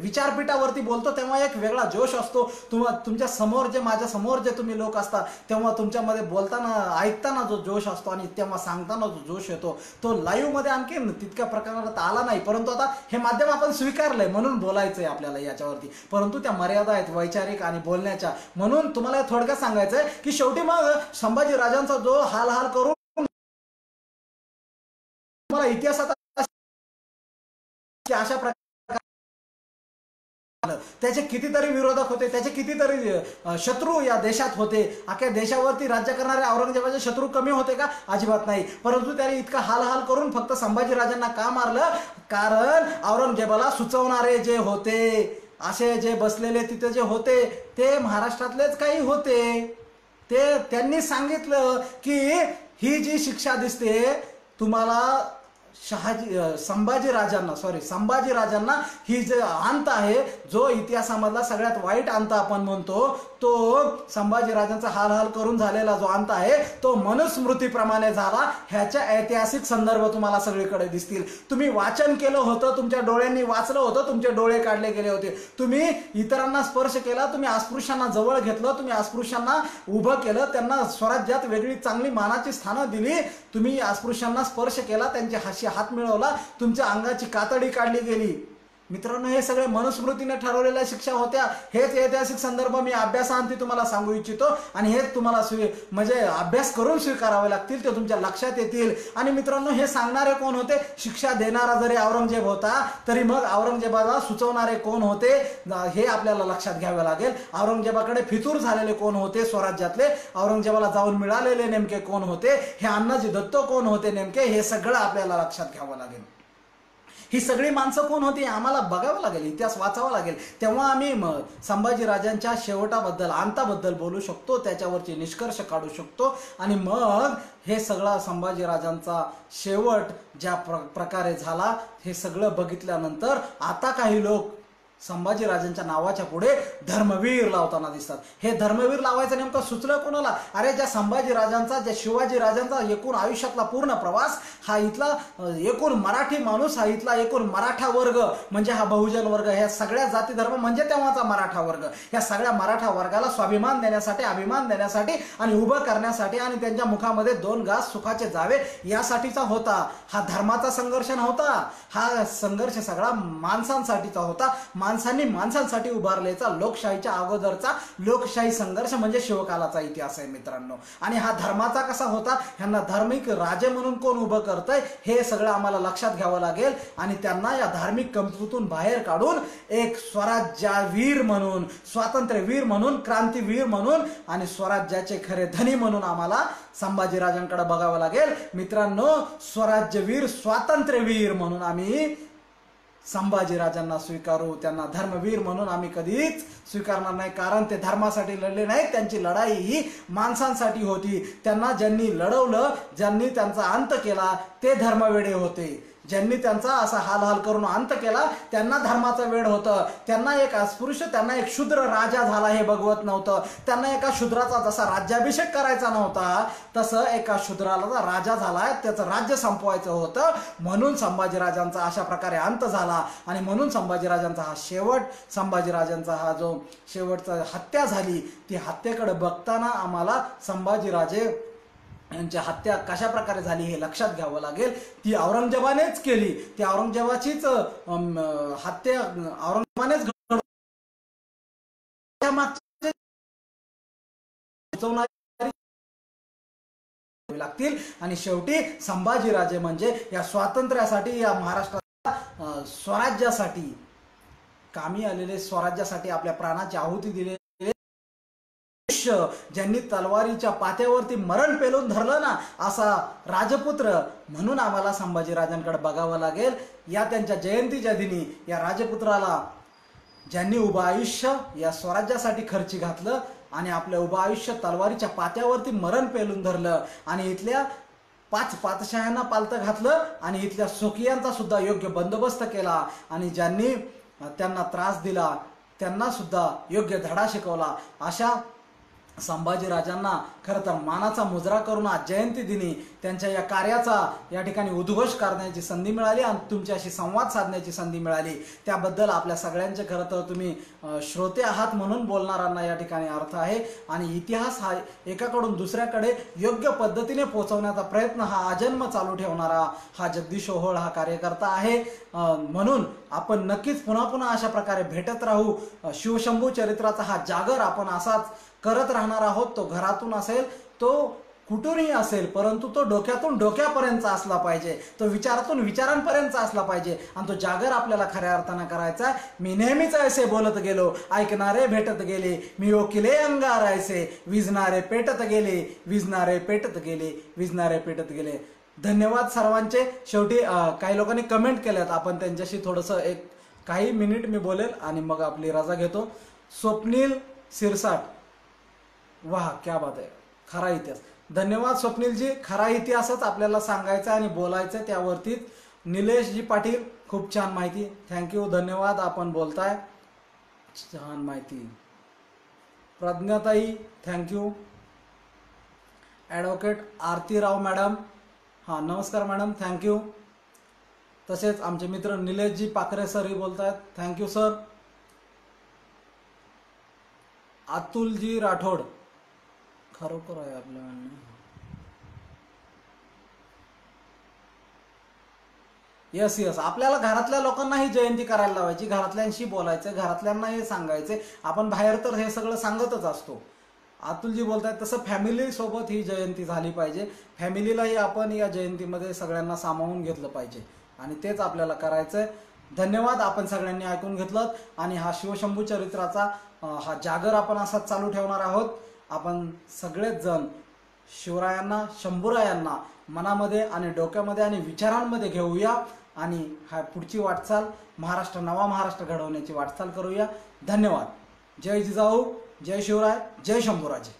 विचारपीठावरती बोलतो, तेव्हा एक वेगळा जोश असतो. तुमच्या समोर माझ्या समोर जे तुम्ही लोक असतात, तेव्हा तुमच्यामध्ये बोलताना, ऐकताना जो जोश असतो आणि तेव्हा सांगताना जो जोश येतो, तो लाईव्ह मध्ये आणखी तितक्या प्रकारात आला नाही. परंतु आता हे माध्यम आपण स्वीकारलंय म्हणून बोलायचंय आपल्याला याच्यावरती. परंतु त्या मर्यादा आहेत वैचारिक आणि बोलण्याच्या. म्हणून तुम्हाला थोडक्यात सांगायचंय की शेवटी मग संभाजीराजांचा जो हाल करून तुम्हाला इतिहासात अशा प्रकारे त्याचे कितीतरी विरोधक होते, त्याचे कितीतरी शत्रू या देशात होते. अख्ख्या देशावरती राज्य करणारे औरंगजेबाचे शत्रू कमी होते का? अजिबात नाही. परंतु त्याने इतका हाल करून फक्त संभाजीराजांना का मारलं? कारण औरंगजेबाला सुचवणारे जे होते, असे जे बसलेले तिथे जे होते, ते महाराष्ट्रातलेच काही होते. त्यांनी सांगितलं की ही जी शिक्षा दिसते तुम्हाला, संभाजीराजांना ही जे अंत आहे, जो इतिहासामधला सगळ्यात वाईट अंत आपण म्हणतो, तो संभाजीराजांचा हाल करून झालेला जो अंत आहे, तो मनुस्मृतीप्रमाणे झाला. ह्याच्या ऐतिहासिक संदर्भ तुम्हाला सगळीकडे दिसतील. तुम्ही वाचन केलं होतं, तुमच्या डोळ्यांनी वाचलं होतं, तुमचे डोळे काढले गेले होते. तुम्ही इतरांना स्पर्श केला, तुम्ही अस्पृश्यांना जवळ घेतलं, तुम्ही अस्पृश्यांना उभं केलं, त्यांना स्वराज्यात वेगळी चांगली मानाची स्थानं दिली. तुम्ही अस्पृश्यांना स्पर्श केला, त्यांचे हात मिळवला, तुमच्या अंगाची कातडी काढली गेली. मित्रांनो, हे सगळे मनुस्मृतीने ठरवलेल्या शिक्षा होत्या. हेच ऐतिहासिक संदर्भ मी अभ्यासांती तुम्हाला सांगू इच्छितो आणि हेच तुम्हाला म्हणजे अभ्यास करून स्वीकारावे लागतील, ते तुमच्या लक्षात येतील. आणि मित्रांनो, हे सांगणारे कोण होते? शिक्षा देणारा जरी औरंगजेब होता, तरी मग औरंगजेबाला सुचवणारे कोण होते हे आपल्याला लक्षात घ्यावे लागेल. औरंगजेबाकडे फितूर झालेले कोण होते स्वराज्यातले? औरंगजेबाला जाऊन मिळालेले नेमके कोण होते? हे अण्णाजी दत्तो कोण होते नेमके? हे सगळं आपल्याला लक्षात घ्यावं लागेल. ही सगळी माणसं कोण होती आम्हाला बघावं लागेल, इतिहास वाचावा लागेल. तेव्हा आम्ही संभाजीराजांच्या शेवटाबद्दल, अंताबद्दल बोलू शकतो, त्याच्यावरची निष्कर्ष काढू शकतो. आणि मग हे सगळा संभाजीराजांचा शेवट ज्या प्रकारे झाला हे सगळं बघितल्यानंतर आता काही लोक संभाजीराजांच्या नावाच्या पुढे धर्मवीर लावताना दिसतात। हे धर्मवीर लावायचं नेमकं सुचलं कोणाला? अरे ज्या संभाजीराजांचा, ज्या शिवाजीराजांचा एकूण आयुष्यातला पूर्ण प्रवास, हा इथला एकूण मराठी माणूस, हा इथला एकूण मराठा वर्ग म्हणजे हा बहुजन वर्ग, ह्या सगळ्या जाती धर्म म्हणजे तेव्हाचा मराठा वर्ग, ह्या सगळ्या मराठा वर्गाला स्वाभिमान देण्यासाठी, अभिमान देण्यासाठी आणि उभं करण्यासाठी आणि त्यांच्या मुखामध्ये 2 घास सुखाचे जावे यासाठीचा होता। हा धर्माचा संघर्ष नव्हता, हा संघर्ष सगळा माणसांसाठीचा होता। माणसांनी माणसांसाठी उभारलेचा लोकशाहीच्या अगोदरचा लोकशाही संघर्ष म्हणजे शिवकालाचा इतिहास आहे मित्रांनो। आणि हा धर्माचा कसा होता, ह्यांना धार्मिक राजे म्हणून कोण उभं करतंय हे सगळं आम्हाला लक्षात घ्यावं लागेल आणि त्यांना या धार्मिक कमतूतून बाहेर काढून एक स्वराज्यवीर म्हणून, स्वातंत्र्यवीर म्हणून, क्रांतीवीर म्हणून आणि स्वराज्याचे खरे धनी म्हणून आम्हाला संभाजीराजांकडे बघावं लागेल मित्रांनो। स्वराज्यवीर, स्वातंत्र्यवीर म्हणून आम्ही संभाजीराजांना स्वीकारू, त्यांना धर्मवीर म्हणून आम्ही कधीच स्वीकारणार नाही, कारण ते धर्मासाठी लढले नाहीत, त्यांची लढाई ही माणसांसाठी होती। त्यांना ज्यांनी लढवलं, ज्यांनी त्यांचा अंत केला ते धर्मवेडे होते, ज्यांनी त्यांचा असा हाल करून अंत केला त्यांना धर्माचं वेड होतं। त्यांना एक अस्पृश्य, त्यांना एक शूद्र राजा झाला हे बघवत नव्हतं, त्यांना एका शूद्राचा जसा राज्याभिषेक करायचा नव्हता तसं एका शूद्राला राजा झालाय, त्याचं राज्य संपवायचं होतं, म्हणून संभाजीराजांचा अशा प्रकारे अंत झाला आणि म्हणून संभाजीराजांचा हा शेवट, संभाजीराजांचा हा जो शेवटचा हत्या झाली, ती हत्येकडे बघताना आम्हाला संभाजीराजे यांची हत्या कशा प्रकारे झाली हे लक्षात घ्यावं लागेल। ती औरंगजेबानेच केली, ती औरंगजेबाचीच हत्या औरंगजेबानेच लागतील आणि शेवटी संभाजीराजे म्हणजे या स्वातंत्र्यासाठी, या महाराष्ट्राच्या स्वराज्यासाठी कामी आलेले, स्वराज्यासाठी आपल्या प्राणाची आहुती दिली, ज्यांनी तलवारीच्या पात्यावरती मरण पेलून धरलं ना, असा राजपुत्र म्हणून आम्हाला संभाजीराजांकडे बघावं लागेल। या त्यांच्या जयंतीच्या दिनी या राजपुत्राला ज्यांनी उभं आयुष्य या स्वराज्यासाठी खर्ची घातलं आणि आपलं उभं आयुष्य तलवारीच्या पात्यावरती मरण पेलून धरलं आणि इथल्या 5 पातशाह्यांना पालतं घातलं आणि इथल्या स्वकीयांचा सुद्धा योग्य बंदोबस्त केला आणि ज्यांनी त्यांना त्रास दिला त्यांना सुद्धा योग्य धडा शिकवला, अशा संभाजीराजांना खरं तर मानाचा मुजरा करून आज जयंती दिनी त्यांच्या या कार्याचा या ठिकाणी उद्घोष करण्याची संधी मिळाली आणि तुमच्याशी संवाद साधण्याची संधी मिळाली, त्याबद्दल आपल्या सगळ्यांचे खरं तर तुम्ही श्रोते आहात म्हणून बोलणाऱ्यांना या ठिकाणी अर्थ आहे। आणि इतिहास हा एकाकडून दुसऱ्याकडे योग्य पद्धतीने पोहोचवण्याचा प्रयत्न हा आजन्म चालू ठेवणारा हा जगदीश ओहोळ हा कार्यकर्ता आहे, म्हणून आपण नक्कीच पुन्हा पुन्हा अशा प्रकारे भेटत राहू। शिवशंभू चरित्राचा हा जागर आपण असाच करत राहणार आहोत, तो घरातून असेल, तो कुठूनही असेल, परंतु तो डोक्यातून डोक्यापर्यंतचा असला पाहिजे, तो विचारातून विचारांपर्यंतचा असला पाहिजे आणि तो जागर आपल्याला खऱ्या अर्थानं करायचा आहे। मी नेहमीच ऐसे बोलत गेलो, ऐकणारे भेटत गेले, मी ओकिले अंगार ऐसे, विजणारे पेटत गेले, विजणारे पेटत गेले, विजणारे पेटत गेले। धन्यवाद सर्वांचे। शेवटी काही लोकांनी कमेंट केल्यात, आपण त्यांच्याशी थोडंसं एक काही मिनिट मी बोलेल आणि मग आपली रजा घेतो। स्वप्नील सिरसाट, वाह क्या बात आहे, खरा इतिहास। धन्यवाद स्वप्नीलजी, खरा इतिहासच आपल्याला सांगायचा आणि बोलायचं त्यावरतीच। निलेशजी पाटील, खूप छान माहिती, थँक्यू, धन्यवाद, आपण बोलताय, छान माहिती। प्रज्ञाताई थँक्यू। ॲडव्होकेट आरती राव मॅडम, हां नमस्कार मॅडम, थँक्यू। तसेच आमचे मित्र निलेशजी पाखरे सरही बोलतायत, थँक्यू सर। अतुलजी राठोड, खरोखर आहे आपल्या म्हणणं, यस यस, आपल्याला घरातल्या लोकांना ही जयंती करायला लावायची, घरातल्यांशी बोलायचं, घरातल्यांना हे सांगायचे, आपण बाहेर तर हे सगळं सांगतच असतो। अतुलजी बोलतायत तसं फॅमिली सोबत ही जयंती झाली पाहिजे, फॅमिलीलाही आपण या जयंतीमध्ये सगळ्यांना सामावून घेतलं पाहिजे आणि तेच आपल्याला करायचंय। धन्यवाद, आपण सगळ्यांनी ऐकून घेतलं आणि हा शिवशंभू चरित्राचा हा जागर आपण असाच चालू ठेवणार आहोत। आपण सगळेच जण शिवरायांना, शंभूरायांना मनामध्ये आणि डोक्यामध्ये आणि विचारांमध्ये घेऊया आणि हा पुढची वाटचाल महाराष्ट्र, नवा महाराष्ट्र घडवण्याची वाटचाल करूया। धन्यवाद। जय जिजाऊ, जय शिवराय, जय शंभूराजे।